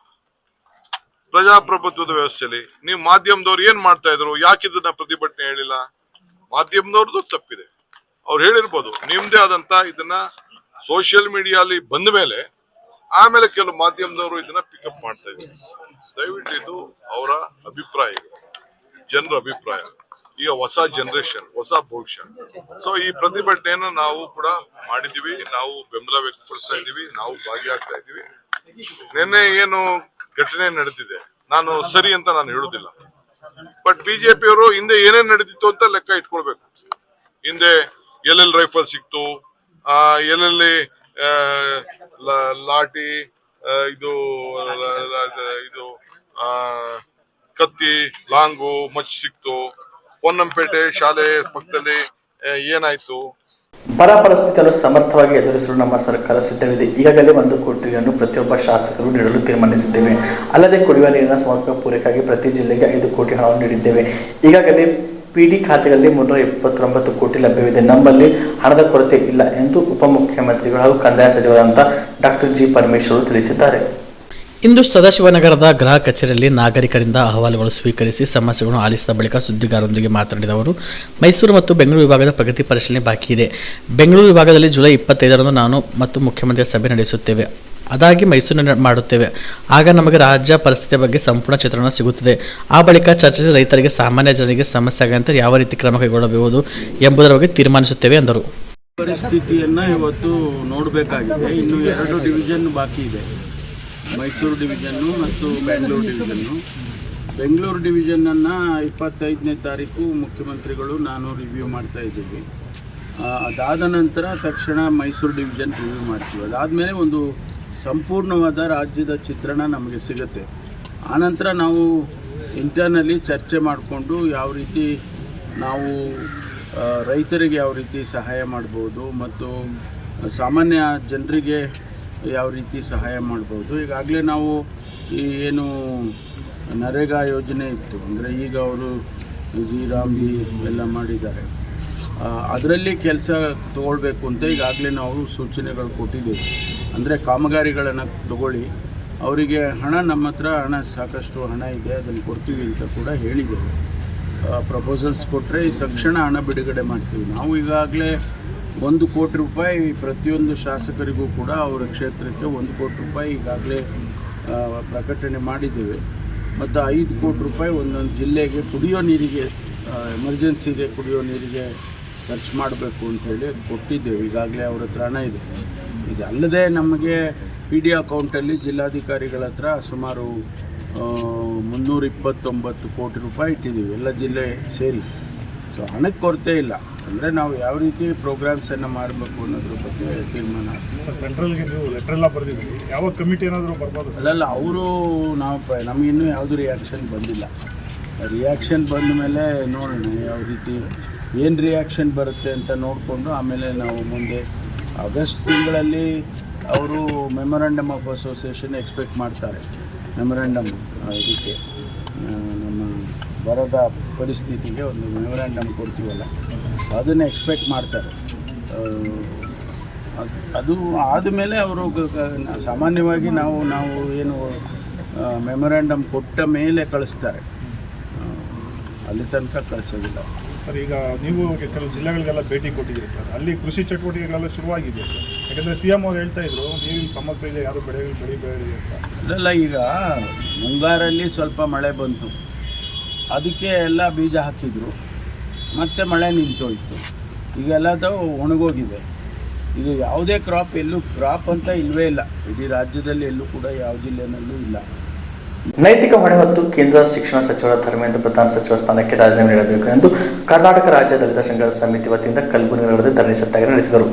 ಪ್ರಜಾಪ್ರಭುತ್ವದ ವ್ಯವಸ್ಥೆಯಲ್ಲಿ ನೀವು ಮಾಧ್ಯಮದವ್ರು ಏನ್ ಮಾಡ್ತಾ ಇದ್ರು? ಯಾಕೆ ಇದನ್ನ ಪ್ರತಿಭಟನೆ ಹೇಳಿಲ್ಲ? ಮಾಧ್ಯಮದವ್ರದ್ದು ತಪ್ಪಿದೆ. ಅವ್ರು ಹೇಳಿರ್ಬೋದು, ನಿಮ್ದೇ ಆದಂತ ಇದನ್ನ ಸೋಷಿಯಲ್ ಮೀಡಿಯಾಲಿ ಬಂದ ಮೇಲೆ ಆಮೇಲೆ ಕೆಲವು ಮಾಧ್ಯಮದವರು ಇದನ್ನ ಪಿಕಪ್ ಮಾಡ್ತಾ ಇದ್ದಾರೆ. ದಯವಿಟ್ಟು ಇದು ಅವರ ಅಭಿಪ್ರಾಯ, ಜನರ ಅಭಿಪ್ರಾಯ. ಈಗ ಹೊಸ ಜನರೇಷನ್, ಹೊಸ ಭವಿಷ್ಯ. ಸೊ ಈ ಪ್ರತಿಭಟನೆಯನ್ನು ನಾವು ಕೂಡ ಮಾಡಿದೀವಿ, ನಾವು ಬೆಂಬಲ ವ್ಯಕ್ತಪಡಿಸ್ತಾ ಇದೀವಿ, ನಾವು ಭಾಗಿಯಾಗ್ತಾ ಇದೀವಿ. ನಿನ್ನೆ ಏನು ಘಟನೆ ನಡೆದಿದೆ, ನಾನು ಸರಿ ಅಂತ ನಾನು ಹೇಳುದಿಲ್ಲ. ಬಟ್ ಬಿಜೆಪಿಯವರು ಹಿಂದೆ ಏನೇನ್ ನಡೆದಿತ್ತು ಅಂತ ಲೆಕ್ಕ ಇಟ್ಕೊಳ್ಬೇಕು. ಹಿಂದೆ ಎಲ್ಲೆಲ್ಲಿ ರೈಫಲ್ ಸಿಕ್ತು, ಎಲ್ಲೆಲ್ಲಿ ಲಾಠಿ, ಇದು ಕತ್ತಿ, ಲಾಂಗು, ಮಚ್ಚು ಸಿಕ್ತು, ಪೊನ್ನಂಪೇಟೆ ಶಾಲೆ ಪಕ್ಕದಲ್ಲಿ ಏನಾಯ್ತು. ಬರ ಪರಿಸ್ಥಿತಿಯನ್ನು ಸಮರ್ಥವಾಗಿ ಎದುರಿಸಲು ನಮ್ಮ ಸರ್ಕಾರ ಸಿದ್ಧವಿದೆ. ಈಗಾಗಲೇ 1 ಕೋಟಿಯನ್ನು ಪ್ರತಿಯೊಬ್ಬ ಶಾಸಕರು ನೀಡಲು ತೀರ್ಮಾನಿಸಿದ್ದೇವೆ. ಅಲ್ಲದೆ ಕುಡಿಯುವ ನೀರಿನ ಸಮರ್ಪಕ ಪೂರೈಕೆಗಾಗಿ ಪ್ರತಿ ಜಿಲ್ಲೆಗೆ 5 ಕೋಟಿ ಹಣವನ್ನು ನೀಡಿದ್ದೇವೆ. ಈಗಾಗಲೇ PD ಖಾತೆಗಳಲ್ಲಿ 329 ಕೋಟಿ ಲಭ್ಯವಿದೆ. ನಮ್ಮಲ್ಲಿ ಹಣದ ಕೊರತೆ ಇಲ್ಲ ಎಂದು ಉಪಮುಖ್ಯಮಂತ್ರಿಗಳು ಹಾಗೂ ಕಂದಾಯ ಸಚಿವರಾದಂಥ ಡಾಕ್ಟರ್ ಜಿ ಪರಮೇಶ್ವರ್ ತಿಳಿಸಿದ್ದಾರೆ. ಇಂದು ಸದಾಶಿವನಗರದ ಗೃಹ ಕಚೇರಿಯಲ್ಲಿ ನಾಗರಿಕರಿಂದ ಅಹವಾಲುಗಳು ಸ್ವೀಕರಿಸಿ ಸಮಸ್ಯೆಗಳನ್ನು ಆಲಿಸಿದ ಬಳಿಕ ಸುದ್ದಿಗಾರರೊಂದಿಗೆ ಮಾತನಾಡಿದ ಅವರು, ಮೈಸೂರು ಮತ್ತು ಬೆಂಗಳೂರು ವಿಭಾಗದ ಪ್ರಗತಿ ಪರಿಶೀಲನೆ ಬಾಕಿ ಇದೆ. ಬೆಂಗಳೂರು ವಿಭಾಗದಲ್ಲಿ ಜುಲೈ 25ರಂದು ನಾನು ಮತ್ತು ಮುಖ್ಯಮಂತ್ರಿ ಸಭೆ ನಡೆಸುತ್ತೇವೆ. ಅದಾಗಿ ಮೈಸೂರಿನ ಮಾಡುತ್ತೇವೆ. ಆಗ ನಮಗೆ ರಾಜ್ಯ ಪರಿಸ್ಥಿತಿಯ ಬಗ್ಗೆ ಸಂಪೂರ್ಣ ಚಿತ್ರಣ ಸಿಗುತ್ತದೆ. ಆ ಬಳಿಕ ಚರ್ಚಿಸಿ ರೈತರಿಗೆ, ಸಾಮಾನ್ಯ ಜನರಿಗೆ ಸಮಸ್ಯೆ ಆಗಂತೆ ಯಾವ ರೀತಿ ಕ್ರಮ ಕೈಗೊಳ್ಳಬಹುದು ಎಂಬುದರ ಬಗ್ಗೆ ತೀರ್ಮಾನಿಸುತ್ತೇವೆ ಎಂದರು. ಪರಿಸ್ಥಿತಿಯನ್ನು ಇವತ್ತು ನೋಡಬೇಕಾಗಿದೆ. ಇನ್ನು 2 ಡಿವಿಷನ್ ಬಾಕಿ ಇದೆ, ಮೈಸೂರು ಡಿವಿಷನ್ನು ಮತ್ತು ಬೆಂಗಳೂರು ಡಿವಿಷನ್ನು. ಬೆಂಗಳೂರು ಡಿವಿಷನನ್ನು 25ನೇ ತಾರೀಕು ಮುಖ್ಯಮಂತ್ರಿಗಳು ನಾನು ರಿವ್ಯೂ ಮಾಡ್ತಾ ಇದ್ದೀವಿ. ಅದಾದ ನಂತರ ತಕ್ಷಣ ಮೈಸೂರು ಡಿವಿಷನ್ ರಿವ್ಯೂ ಮಾಡ್ತೀವಿ. ಅದಾದಮೇಲೆ ಒಂದು ಸಂಪೂರ್ಣವಾದ ರಾಜ್ಯದ ಚಿತ್ರಣ ನಮಗೆ ಸಿಗುತ್ತೆ. ಆನಂತರ ನಾವು ಇಂಟರ್ನಲ್ಲಿ ಚರ್ಚೆ ಮಾಡಿಕೊಂಡು ಯಾವ ರೀತಿ ನಾವು ರೈತರಿಗೆ ಯಾವ ರೀತಿ ಸಹಾಯ ಮಾಡ್ಬೋದು ಮತ್ತು ಸಾಮಾನ್ಯ ಜನರಿಗೆ ಯಾವ ರೀತಿ ಸಹಾಯ ಮಾಡ್ಬೋದು. ಈಗಾಗಲೇ ನಾವು ಈ ಏನು ನರೇಗಾ ಯೋಜನೆ ಇತ್ತು, ಅಂದರೆ ಈಗ ಅವರು ಜಿ ಎಲ್ಲ ಮಾಡಿದ್ದಾರೆ, ಅದರಲ್ಲಿ ಕೆಲಸ ತಗೊಳ್ಬೇಕು ಅಂತ ಈಗಾಗಲೇ ನಾವು ಸೂಚನೆಗಳು ಕೊಟ್ಟಿದ್ದೇವೆ. ಅಂದರೆ ಕಾಮಗಾರಿಗಳನ್ನು ತಗೊಳ್ಳಿ, ಅವರಿಗೆ ಹಣ, ನಮ್ಮ ಹತ್ರ ಹಣ ಸಾಕಷ್ಟು ಹಣ ಇದೆ, ಅದನ್ನು ಕೊಡ್ತೀವಿ ಅಂತ ಕೂಡ ಹೇಳಿದ್ದೇವೆ. ಪ್ರಪೋಸಲ್ಸ್ ಕೊಟ್ಟರೆ ತಕ್ಷಣ ಹಣ ಬಿಡುಗಡೆ ಮಾಡ್ತೀವಿ. ನಾವು ಈಗಾಗಲೇ 1 ಕೋಟಿ ರೂಪಾಯಿ ಪ್ರತಿಯೊಂದು ಶಾಸಕರಿಗೂ ಕೂಡ ಅವರ ಕ್ಷೇತ್ರಕ್ಕೆ 1 ಕೋಟಿ ರೂಪಾಯಿ ಈಗಾಗಲೇ ಪ್ರಕಟಣೆ ಮಾಡಿದ್ದೇವೆ. ಮತ್ತು 5 ಕೋಟಿ ರೂಪಾಯಿ ಒಂದೊಂದು ಜಿಲ್ಲೆಗೆ ಕುಡಿಯೋ ನೀರಿಗೆ, ಎಮರ್ಜೆನ್ಸಿಗೆ ಕುಡಿಯೋ ನೀರಿಗೆ ಖರ್ಚು ಮಾಡಬೇಕು ಅಂಥೇಳಿ ಕೊಟ್ಟಿದ್ದೇವೆ. ಈಗಾಗಲೇ ಅವ್ರ ಹತ್ರ ಹಣ ಇದೆ. ಇದಲ್ಲದೆ ನಮಗೆ PD ಅಕೌಂಟಲ್ಲಿ ಜಿಲ್ಲಾಧಿಕಾರಿಗಳ ಹತ್ರ ಸುಮಾರು 329 ಕೋಟಿ ರೂಪಾಯಿ ಇಟ್ಟಿದ್ದೀವಿ, ಎಲ್ಲ ಜಿಲ್ಲೆ ಸೇರಿ. ಸೊ ಹಣಕ್ಕೆ ಕೊರತೆ ಇಲ್ಲ. ಅಂದರೆ ನಾವು ಯಾವ ರೀತಿ ಪ್ರೋಗ್ರಾಮ್ಸನ್ನು ಮಾಡಬೇಕು ಅನ್ನೋದ್ರ ಬಗ್ಗೆ ತೀರ್ಮಾನ ಆಗ್ತದೆ. ಸರ್ ಸೆಂಟ್ರಲ್ಗೆ ನೀವು ಲೆಟರ್ ಎಲ್ಲ ಬರೆದಿದ್ದೀವಿ, ಯಾವ ಕಮಿಟಿ ಏನಾದರೂ ಬರ್ಬೋದು? ಅಲ್ಲಲ್ಲ, ಅವರು ನಮಗಿನ್ನೂ ಯಾವುದೂ ರಿಯಾಕ್ಷನ್ ಬಂದಿಲ್ಲ. ರಿಯಾಕ್ಷನ್ ಬಂದ ಮೇಲೆ ನೋಡೋಣ ಯಾವ ರೀತಿ ಏನು ರಿಯಾಕ್ಷನ್ ಬರುತ್ತೆ ಅಂತ ನೋಡಿಕೊಂಡು ಆಮೇಲೆ ನಾವು ಮುಂದೆ ಆಗಸ್ಟ್ ತಿಂಗಳಲ್ಲಿ ಅವರು ಮೆಮೊರಂಡಮ್ ಆಫ್ ಅಸೋಸಿಯೇಷನ್ ಎಕ್ಸ್ಪೆಕ್ಟ್ ಮಾಡ್ತಾರೆ. ಮೆಮೊರಂಡಮ್ ಇದಕ್ಕೆ ನಮ್ಮ ಬರದ ಪರಿಸ್ಥಿತಿಗೆ ಒಂದು ಮೆಮೊರಂಡಮ್ ಕೊಡ್ತೀವಲ್ಲ, ಅದನ್ನು ಎಕ್ಸ್ಪೆಕ್ಟ್ ಮಾಡ್ತಾರೆ. ಅದು ಆದಮೇಲೆ ಅವರು ಸಾಮಾನ್ಯವಾಗಿ ನಾವು ಏನು ಮೆಮೊರಂಡಮ್ ಕೊಟ್ಟ ಮೇಲೆ ಕಳಿಸ್ತಾರೆ, ಅಲ್ಲಿ ತನಕ ಕಳಿಸೋದಿಲ್ಲ. ಸರ್ ಈಗ ನೀವು ಕೆಲವು ಜಿಲ್ಲೆಗಳಿಗೆಲ್ಲ ಭೇಟಿ ಕೊಟ್ಟಿದ್ದೀರಿ ಸರ್, ಅಲ್ಲಿ ಕೃಷಿ ಚಟುವಟಿಕೆಗಳೆಲ್ಲ ಶುರುವಾಗಿದೆ ಸರ್. ಯಾಕಂದರೆ CM ಅವ್ರು ಹೇಳ್ತಾ ಇದ್ರು ನೀರಿನ ಸಮಸ್ಯೆ ಇದೆ, ಯಾರು ಬೆಳಿಬೇಡಿ ಅಂತ. ಇದೆಲ್ಲ ಈಗ ಮುಂಗಾರಲ್ಲಿ ಸ್ವಲ್ಪ ಮಳೆ ಬಂತು, ಅದಕ್ಕೆ ಎಲ್ಲ ಬೀಜ ಹಾಕಿದ್ರು, ಮತ್ತೆ ಮಳೆ ನಿಂತೋಯ್ತು, ಈಗೆಲ್ಲದು ಒಣಗೋಗಿದೆ. ಈಗ ಯಾವುದೇ ಕ್ರಾಪ್ ಅಂತ ಇಲ್ಲವೇ ಇಲ್ಲ, ಇಡೀ ರಾಜ್ಯದಲ್ಲಿ ಎಲ್ಲೂ ಕೂಡ ಯಾವ ಜಿಲ್ಲೆನಲ್ಲೂ ಇಲ್ಲ. ನೈತಿಕ ಹೊಣೆ ಹೊತ್ತು ಕೇಂದ್ರ ಶಿಕ್ಷಣ ಸಚಿವರ ಧರ್ಮೇಂದ್ರ ಪ್ರಧಾನ್ ಸಚಿವ ಸ್ಥಾನಕ್ಕೆ ರಾಜೀನಾಮೆ ನೀಡಬೇಕು ಎಂದು ಕರ್ನಾಟಕ ರಾಜ್ಯ ದಲಿತ ಸಂಘರ್ಷ ಸಮಿತಿ ವತಿಯಿಂದ ಕಲಬುರಗಿ ನಗರದ ಧರಣಿ ಸತ್ಯಾಗ್ರಹ ನಡೆಸಿದರು.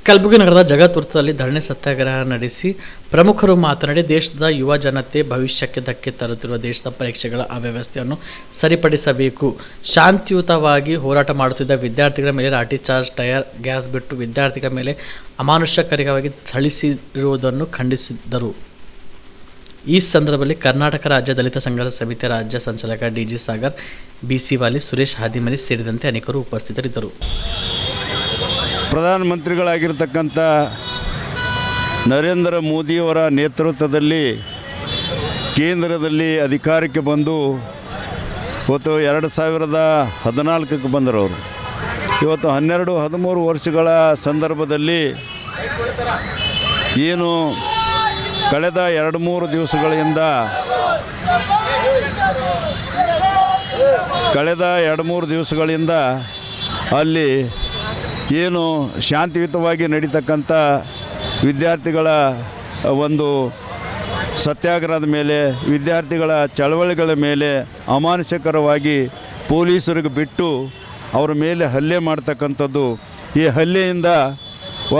ಕಲಬುರಗಿ ನಗರದ ಜಗತ್ ವೃತ್ತದಲ್ಲಿ ಧರಣಿ ಸತ್ಯಾಗ್ರಹ ನಡೆಸಿ ಪ್ರಮುಖರು ಮಾತನಾಡಿ, ದೇಶದ ಯುವ ಜನತೆ ಭವಿಷ್ಯಕ್ಕೆ ಧಕ್ಕೆ ತರುತ್ತಿರುವ ದೇಶದ ಪರೀಕ್ಷೆಗಳ ಅವ್ಯವಸ್ಥೆಯನ್ನು ಸರಿಪಡಿಸಬೇಕು. ಶಾಂತಿಯುತವಾಗಿ ಹೋರಾಟ ಮಾಡುತ್ತಿದ್ದ ವಿದ್ಯಾರ್ಥಿಗಳ ಮೇಲೆ ಲಾಠಿ ಚಾರ್ಜ್, ಟೈರ್ ಗ್ಯಾಸ್ ಬಿಟ್ಟು ವಿದ್ಯಾರ್ಥಿಗಳ ಮೇಲೆ ಅಮಾನುಷಕರವಾಗಿ ಥಳಿಸಿರುವುದನ್ನು ಖಂಡಿಸಿದರು. ಈ ಸಂದರ್ಭದಲ್ಲಿ ಕರ್ನಾಟಕ ರಾಜ್ಯ ದಲಿತ ಸಂಘರ್ಷ ಸಮಿತಿಯ ರಾಜ್ಯ ಸಂಚಾಲಕ DG ಸಾಗರ್, BC ವಾಲಿ, ಸುರೇಶ್ ಹಾದಿಮನಿ ಸೇರಿದಂತೆ ಅನೇಕರು ಉಪಸ್ಥಿತರಿದ್ದರು. ಪ್ರಧಾನಮಂತ್ರಿಗಳಾಗಿರ್ತಕ್ಕಂಥ ನರೇಂದ್ರ ಮೋದಿಯವರ ನೇತೃತ್ವದಲ್ಲಿ ಕೇಂದ್ರದಲ್ಲಿ ಅಧಿಕಾರಕ್ಕೆ ಬಂದು ಇವತ್ತು 2014ಕ್ಕೆ ಬಂದರವರು. ಇವತ್ತು 12-13 ವರ್ಷಗಳ ಸಂದರ್ಭದಲ್ಲಿ ಏನು ಕಳೆದ 2-3 ದಿವಸಗಳಿಂದ ಅಲ್ಲಿ ಏನು ಶಾಂತಿಯುತವಾಗಿ ನಡೀತಕ್ಕಂಥ ವಿದ್ಯಾರ್ಥಿಗಳ ಒಂದು ಸತ್ಯಾಗ್ರಹದ ಮೇಲೆ, ವಿದ್ಯಾರ್ಥಿಗಳ ಚಳವಳಿಗಳ ಮೇಲೆ ಅಮಾನುಷಕರವಾಗಿ ಪೊಲೀಸರಿಗೆ ಬಿಟ್ಟು ಅವರ ಮೇಲೆ ಹಲ್ಲೆ ಮಾಡ್ತಕ್ಕಂಥದ್ದು. ಈ ಹಲ್ಲೆಯಿಂದ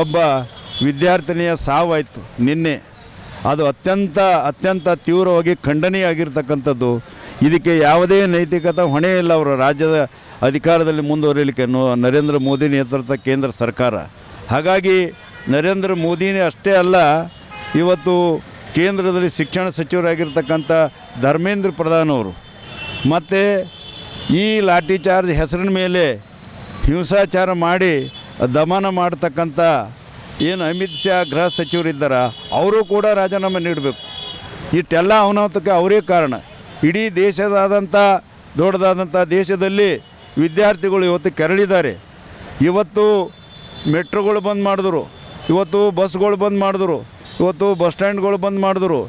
ಒಬ್ಬ ವಿದ್ಯಾರ್ಥಿನಿಯ ಸಾವಾಯಿತು ನಿನ್ನೆ. ಅದು ಅತ್ಯಂತ ತೀವ್ರವಾಗಿ ಖಂಡನೀಯಾಗಿರ್ತಕ್ಕಂಥದ್ದು. ಇದಕ್ಕೆ ಯಾವುದೇ ನೈತಿಕತೆ ಹೊಣೆ ಇಲ್ಲ. ಅವರ ರಾಜ್ಯದ ಅಧಿಕಾರದಲ್ಲಿ ಮುಂದುವರಿಯಲಿಕ್ಕೆ ನರೇಂದ್ರ ಮೋದಿ ನೇತೃತ್ವದ ಕೇಂದ್ರ ಸರ್ಕಾರ. ಹಾಗಾಗಿ ನರೇಂದ್ರ ಮೋದಿನೇ ಅಷ್ಟೇ ಅಲ್ಲ, ಇವತ್ತು ಕೇಂದ್ರದಲ್ಲಿ ಶಿಕ್ಷಣ ಸಚಿವರಾಗಿರ್ತಕ್ಕಂಥ ಧರ್ಮೇಂದ್ರ ಪ್ರಧಾನ್ ಅವರು ಮತ್ತು ಈ ಲಾಠಿ ಚಾರ್ಜ್ ಹೆಸರಿನ ಮೇಲೆ ಹಿಂಸಾಚಾರ ಮಾಡಿ ದಮನ ಮಾಡ್ತಕ್ಕಂಥ ಏನು ಅಮಿತ್ ಶಾ ಗೃಹ ಸಚಿವರಿದ್ದಾರೆ, ಅವರು ಕೂಡ ರಾಜೀನಾಮೆ ನೀಡಬೇಕು. ಇಷ್ಟೆಲ್ಲ ಅನಾಹುತಕ್ಕೆ ಅವರೇ ಕಾರಣ. ಇಡೀ ದೊಡ್ಡದಾದಂಥ ದೇಶದಲ್ಲಿ ವಿದ್ಯಾರ್ಥಿಗಳು ಇವತ್ತು ಕೆರಳಿದ್ದಾರೆ. ಇವತ್ತು ಮೆಟ್ರೋಗಳು ಬಂದ್ ಮಾಡಿದ್ರು, ಇವತ್ತು ಬಸ್ಗಳು ಬಂದ್ ಮಾಡಿದ್ರು, ಇವತ್ತು ಬಸ್ ಸ್ಟ್ಯಾಂಡ್ಗಳು ಬಂದ್ ಮಾಡಿದ್ರು,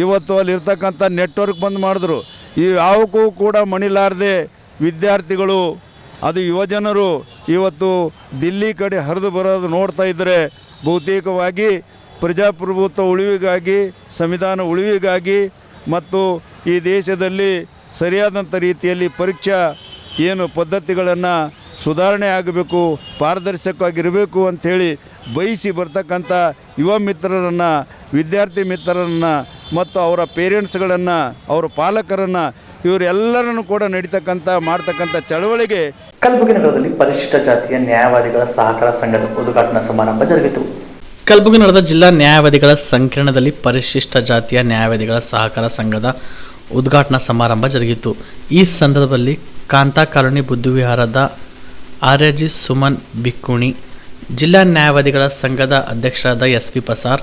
ಇವತ್ತು ಅಲ್ಲಿರ್ತಕ್ಕಂಥ ನೆಟ್ವರ್ಕ್ ಬಂದ್ ಮಾಡಿದ್ರು. ಈ ಯಾವಕ್ಕೂ ಕೂಡ ಮಣಿಲಾರದೆ ವಿದ್ಯಾರ್ಥಿಗಳು, ಅದು ಯುವಜನರು ಇವತ್ತು ದಿಲ್ಲಿ ಕಡೆ ಹರಿದು ಬರೋದು ನೋಡ್ತಾ ಇದ್ದರೆ ಬಹುತೇಕವಾಗಿ ಪ್ರಜಾಪ್ರಭುತ್ವ ಉಳಿವಿಗಾಗಿ, ಸಂವಿಧಾನ ಉಳಿವಿಗಾಗಿ ಮತ್ತು ಈ ದೇಶದಲ್ಲಿ ಸರಿಯಾದಂಥ ರೀತಿಯಲ್ಲಿ ಪರೀಕ್ಷಾ ಏನು ಪದ್ಧತಿಗಳನ್ನು ಸುಧಾರಣೆ ಆಗಬೇಕು, ಪಾರದರ್ಶಕವಾಗಿರಬೇಕು ಅಂಥೇಳಿ ಬಯಸಿ ಬರ್ತಕ್ಕಂಥ ಯುವ ಮಿತ್ರರನ್ನು, ವಿದ್ಯಾರ್ಥಿ ಮಿತ್ರರನ್ನು ಮತ್ತು ಅವರ ಪೇರೆಂಟ್ಸ್ಗಳನ್ನು, ಅವರ ಪಾಲಕರನ್ನು, ಇವರೆಲ್ಲರನ್ನು ಕೂಡ ಮಾಡ್ತಕ್ಕಂಥ ಚಳವಳಿಗೆ ಕಲಬುರಗಿ ನಗರದಲ್ಲಿ ಪರಿಶಿಷ್ಟ ಜಾತಿಯ ನ್ಯಾಯವಾದಿಗಳ ಸಹಕಾರ ಸಂಘದ ಉದ್ಘಾಟನಾ ಸಮಾರಂಭ ಜರುಗಿತು. ಕಲಬುರಗಿ ನಗರದ ಜಿಲ್ಲಾ ನ್ಯಾಯವಾದಿಗಳ ಸಂಕಿರಣದಲ್ಲಿ ಪರಿಶಿಷ್ಟ ಜಾತಿಯ ನ್ಯಾಯವಾದಿಗಳ ಸಹಕಾರ ಸಂಘದ ಉದ್ಘಾಟನಾ ಸಮಾರಂಭ ಜರುಗಿತು. ಈ ಸಂದರ್ಭದಲ್ಲಿ ಕಾಂತಾ ಕಾಲೋನಿ ಬುದ್ಧವಿಹಾರದ ಆರ್ಯಜಿ ಸುಮನ್ ಬಿಕ್ಕುಣಿ, ಜಿಲ್ಲಾ ನ್ಯಾಯವಾದಿಗಳ ಸಂಘದ ಅಧ್ಯಕ್ಷರಾದ SP ಪಸಾರ್,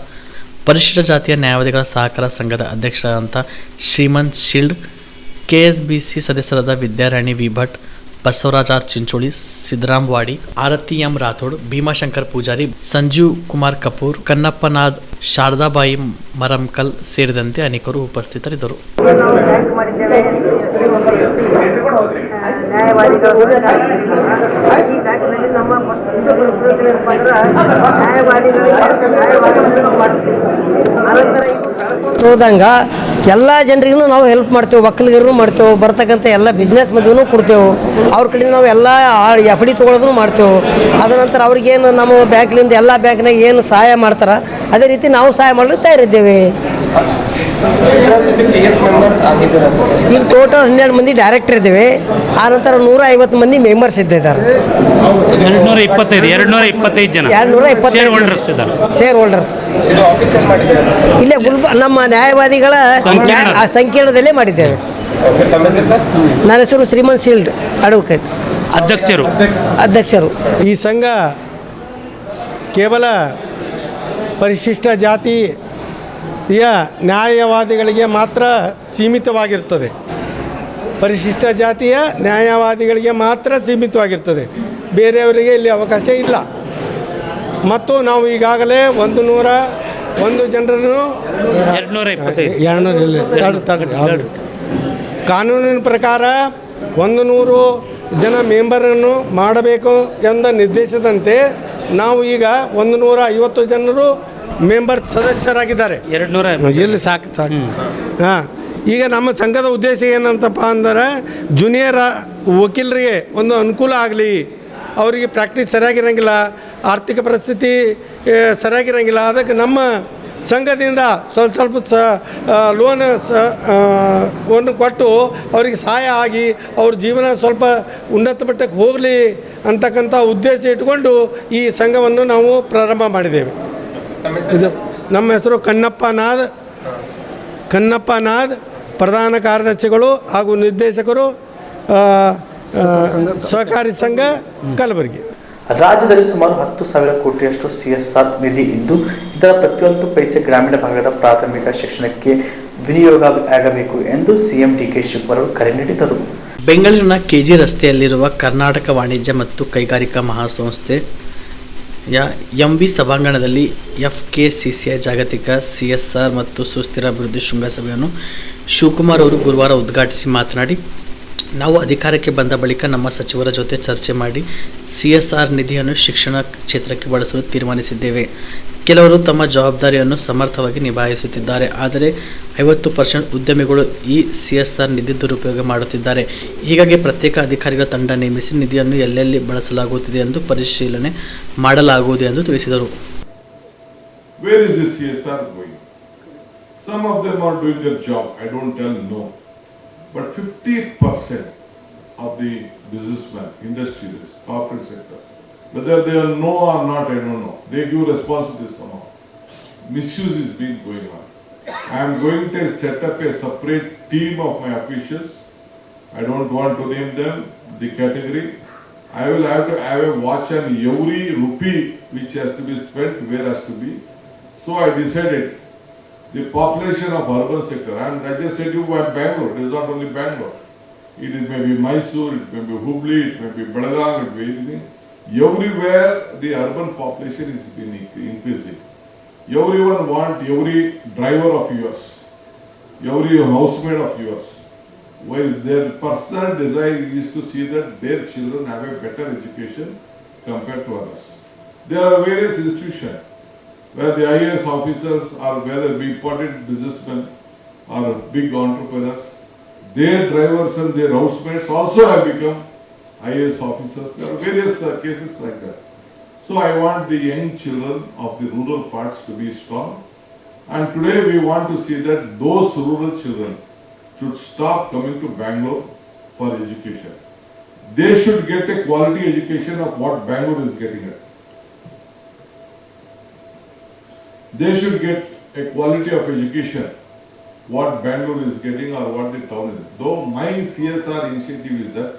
ಪರಿಶಿಷ್ಟ ಜಾತಿಯ ನ್ಯಾಯವಾದಿಗಳ ಸಹಕಾರ ಸಂಘದ ಅಧ್ಯಕ್ಷರಾದಂಥ ಶ್ರೀಮಂತ್ ಶಿಲ್ಡ್, KSBC ಸದಸ್ಯರಾದ ವಿದ್ಯಾರಾಣಿ ವಿ ಭಟ್, ಬಸವರಾಜ್ ಆರ್ ಚಿಂಚೋಳಿ, ಸಿದ್ದರಾಮ್ ವಾಡಿ, ಆರತಿ ಎಂ ರಾಥೋಡ್, ಭೀಮಾಶಂಕರ್ ಪೂಜಾರಿ, ಸಂಜೀವ್ ಕುಮಾರ್ ಕಪೂರ್, ಕನ್ನಪ್ಪನಾಥ್, ಶಾರದಾಬಾಯಿ ಮರಮ್ಕಲ್ ಸೇರಿದಂತೆ ಅನೇಕರು ಉಪಸ್ಥಿತರಿದ್ದರು. ನಾವು ಬ್ಯಾಂಕ್ ಮಾಡಿದ್ದೇವೆ, ನ್ಯಾಯವಾದಿಗಳ ಸಂಘ. ಈ ಬ್ಯಾಂಕ್ನಲ್ಲಿ ನಮ್ಮ ಫಸ್ಟ್ ಪುರಸಭೆ ಏನಪ್ಪ ಅಂದ್ರೆ ನ್ಯಾಯವಾದಿಗಳಿಗೆ ಸಹಾಯವಾಗುತ್ತೆ ನಾವು ಮಾಡ್ತೀವಿ. ಆನಂತರ ಹೋದಂಗೆ ಎಲ್ಲ ಜನರಿಗೂ ನಾವು ಹೆಲ್ಪ್ ಮಾಡ್ತೇವೆ, ಒಕ್ಕಲಿಗರು ಮಾಡ್ತೇವೆ, ಬರ್ತಕ್ಕಂಥ ಎಲ್ಲ ಬಿಸ್ನೆಸ್ ಮಂದಿಗೂ ಕೊಡ್ತೇವೆ. ಅವ್ರ ಕಡೆ ನಾವು ಎಲ್ಲ ಎಫ್ ಡಿ ತೊಗೊಳೋದನ್ನು ಮಾಡ್ತೇವೆ. ಅದ ನಂತರ ಅವ್ರಿಗೇನು ನಮ್ಮ ಬ್ಯಾಂಕ್ಲಿಂದ ಎಲ್ಲ ಬ್ಯಾಂಕ್ನಾಗ ಏನು ಸಹಾಯ ಮಾಡ್ತಾರೆ ಅದೇ ರೀತಿ ನಾವು ಸಹಾಯ ಮಾಡ್ಲಿಕ್ಕೆ ತಯಾರಿದ್ದೇವೆ. ಈಗ ಟೋಟಲ್ 12 ಮಂದಿ ಡೈರೆಕ್ಟರ್ ಇದ್ದೇವೆ. ಆನಂತರ 150 ಮಂದಿ ಮೆಂಬರ್ಸ್ ಇದ್ದಾರೆ. 225 ಜನ ಶೇರ್ ಹೋಲ್ಡರ್ಸ್ ಇಲ್ಲೇ ನಮ್ಮ ನ್ಯಾಯವಾದಿಗಳ ಸಂಕೀರ್ಣದಲ್ಲೇ ಮಾಡಿದ್ದೇವೆ. ನನ್ನ ಹೆಸರು ಶ್ರೀಮಂತ್ ಶೀಲ್ಡ್, ಅಡ್ವೊಕೇಟ್, ಅಧ್ಯಕ್ಷರು. ಈ ಸಂಘ ಕೇವಲ ಪರಿಶಿಷ್ಟ ಜಾತಿಯ ನ್ಯಾಯವಾದಿಗಳಿಗೆ ಮಾತ್ರ ಸೀಮಿತವಾಗಿರ್ತದೆ. ಪರಿಶಿಷ್ಟ ಜಾತಿಯ ನ್ಯಾಯವಾದಿಗಳಿಗೆ ಮಾತ್ರ ಸೀಮಿತವಾಗಿರ್ತದೆ, ಬೇರೆಯವರಿಗೆ ಇಲ್ಲಿ ಅವಕಾಶ ಇಲ್ಲ. ಮತ್ತು ನಾವು ಈಗಾಗಲೇ 101 ಜನರನ್ನು 200 ಕಾನೂನಿನ ಪ್ರಕಾರ 100 ಜನ ಮೆಂಬರನ್ನು ಮಾಡಬೇಕು ಎಂದ ನಿರ್ದೇಶದಂತೆ ನಾವು ಈಗ 150 ಜನರು ಮೆಂಬರ್ ಸದಸ್ಯರಾಗಿದ್ದಾರೆ. 200 ಎಲ್ಲಿ ಸಾಕು. ಹಾಂ, ಈಗ ನಮ್ಮ ಸಂಘದ ಉದ್ದೇಶ ಏನಂತಪ್ಪ ಅಂದರೆ ಜೂನಿಯರ್ ವಕೀಲರಿಗೆ ಒಂದು ಅನುಕೂಲ ಆಗಲಿ. ಅವರಿಗೆ ಪ್ರಾಕ್ಟೀಸ್ ಸರಿಯಾಗಿರೋಂಗಿಲ್ಲ, ಆರ್ಥಿಕ ಪರಿಸ್ಥಿತಿ ಸರಿಯಾಗಿರೋಂಗಿಲ್ಲ. ಅದಕ್ಕೆ ನಮ್ಮ ಸಂಘದಿಂದ ಸ್ವಲ್ಪ ಲೋನ್ ಕೊಟ್ಟು ಅವರಿಗೆ ಸಹಾಯ ಆಗಿ ಅವ್ರ ಜೀವನ ಸ್ವಲ್ಪ ಉನ್ನತ ಮಟ್ಟಕ್ಕೆ ಹೋಗಲಿ ಅಂತಕ್ಕಂಥ ಉದ್ದೇಶ ಇಟ್ಕೊಂಡು ಈ ಸಂಘವನ್ನು ನಾವು ಪ್ರಾರಂಭ ಮಾಡಿದ್ದೇವೆ. ಇದು ನಮ್ಮ ಹೆಸರು ಕನ್ನಪ್ಪ ನಾದ್, ಪ್ರಧಾನ ಕಾರ್ಯದರ್ಶಿಗಳು ಹಾಗೂ ನಿರ್ದೇಶಕರು, ಸಹಕಾರಿ ಸಂಘ ಕಲಬುರಗಿ. ರಾಜ್ಯದಲ್ಲಿ ಸುಮಾರು 10,000 ಕೋಟಿಯಷ್ಟು CSR ನಿಧಿ ಇದ್ದು ಇದರ ಪ್ರತಿಯೊಂದು ಪೈಸೆ ಗ್ರಾಮೀಣ ಭಾಗದ ಪ್ರಾಥಮಿಕ ಶಿಕ್ಷಣಕ್ಕೆ ವಿನಿಯೋಗ ಆಗಬೇಕು ಎಂದು CM DK ಶಿವಕುಮಾರ್ ಅವರು ಕರೆ ನೀಡಿದರು. ಬೆಂಗಳೂರಿನ KG ರಸ್ತೆಯಲ್ಲಿರುವ ಕರ್ನಾಟಕ ವಾಣಿಜ್ಯ ಮತ್ತು ಕೈಗಾರಿಕಾ ಮಹಾಸಂಸ್ಥೆಯ MV ಸಭಾಂಗಣದಲ್ಲಿ FKCCI ಜಾಗತಿಕ CSR ಮತ್ತು ಸುಸ್ಥಿರ ಅಭಿವೃದ್ಧಿ ಶೃಂಗಸಭೆಯನ್ನು ಶಿವಕುಮಾರ್ ಅವರು ಗುರುವಾರ ಉದ್ಘಾಟಿಸಿ ಮಾತನಾಡಿ, ನಾವು ಅಧಿಕಾರಕ್ಕೆ ಬಂದ ಬಳಿಕ ನಮ್ಮ ಸಚಿವರ ಜೊತೆ ಚರ್ಚೆ ಮಾಡಿ CSR ನಿಧಿಯನ್ನು ಶಿಕ್ಷಣ ಕ್ಷೇತ್ರಕ್ಕೆ ಬಳಸಲು ತೀರ್ಮಾನಿಸಿದ್ದೇವೆ. ಕೆಲವರು ತಮ್ಮ ಜವಾಬ್ದಾರಿಯನ್ನು ಸಮರ್ಥವಾಗಿ ನಿಭಾಯಿಸುತ್ತಿದ್ದಾರೆ, ಆದರೆ 50% ಉದ್ಯಮಿಗಳು ಈ CSR ನಿಧಿ ದುರುಪಯೋಗ ಮಾಡುತ್ತಿದ್ದಾರೆ. ಹೀಗಾಗಿ ಪ್ರತ್ಯೇಕ ಅಧಿಕಾರಿಗಳ ತಂಡ ನೇಮಿಸಿ ನಿಧಿಯನ್ನು ಎಲ್ಲೆಲ್ಲಿ ಬಳಸಲಾಗುತ್ತಿದೆ ಎಂದು ಪರಿಶೀಲನೆ ಮಾಡಲಾಗುವುದು ಎಂದು ತಿಳಿಸಿದರು. Where is this CSR going? Some of them are doing their job, I don't tell no. But 50% of the businessmen, industrialists, corporate sector, whether they are no or not, I don't know. They give responsibility somehow. Misuse is being going on. I am going to set up a separate team of my officials. I don't want to name them, the category. I will have to have a watch on every rupee which has to be spent, where has to be. So I decided the population of urban sector, and I just said you were Bangalore, it is not only Bangalore. It may be Mysore, it may be Hubli, it may be Belgaum, it may be anything. Everywhere the urban population is been increasing. Everyone want every driver of yours, every housemaid of yours. While their personal desire is to see that their children have a better education compared to others. There are various institutions where the IAS officers or whether be important businessmen or big entrepreneurs, their drivers and their housemates also have become IAS officers. There are various cases like that. So I want the young children of the rural parts to be strong, and today we want to see that those rural children should stop coming to Bangalore for education. They should get a quality education of what Bangalore is getting at. They should get a quality of education what Bangalore is getting or what the town is. Though my CSR initiative is that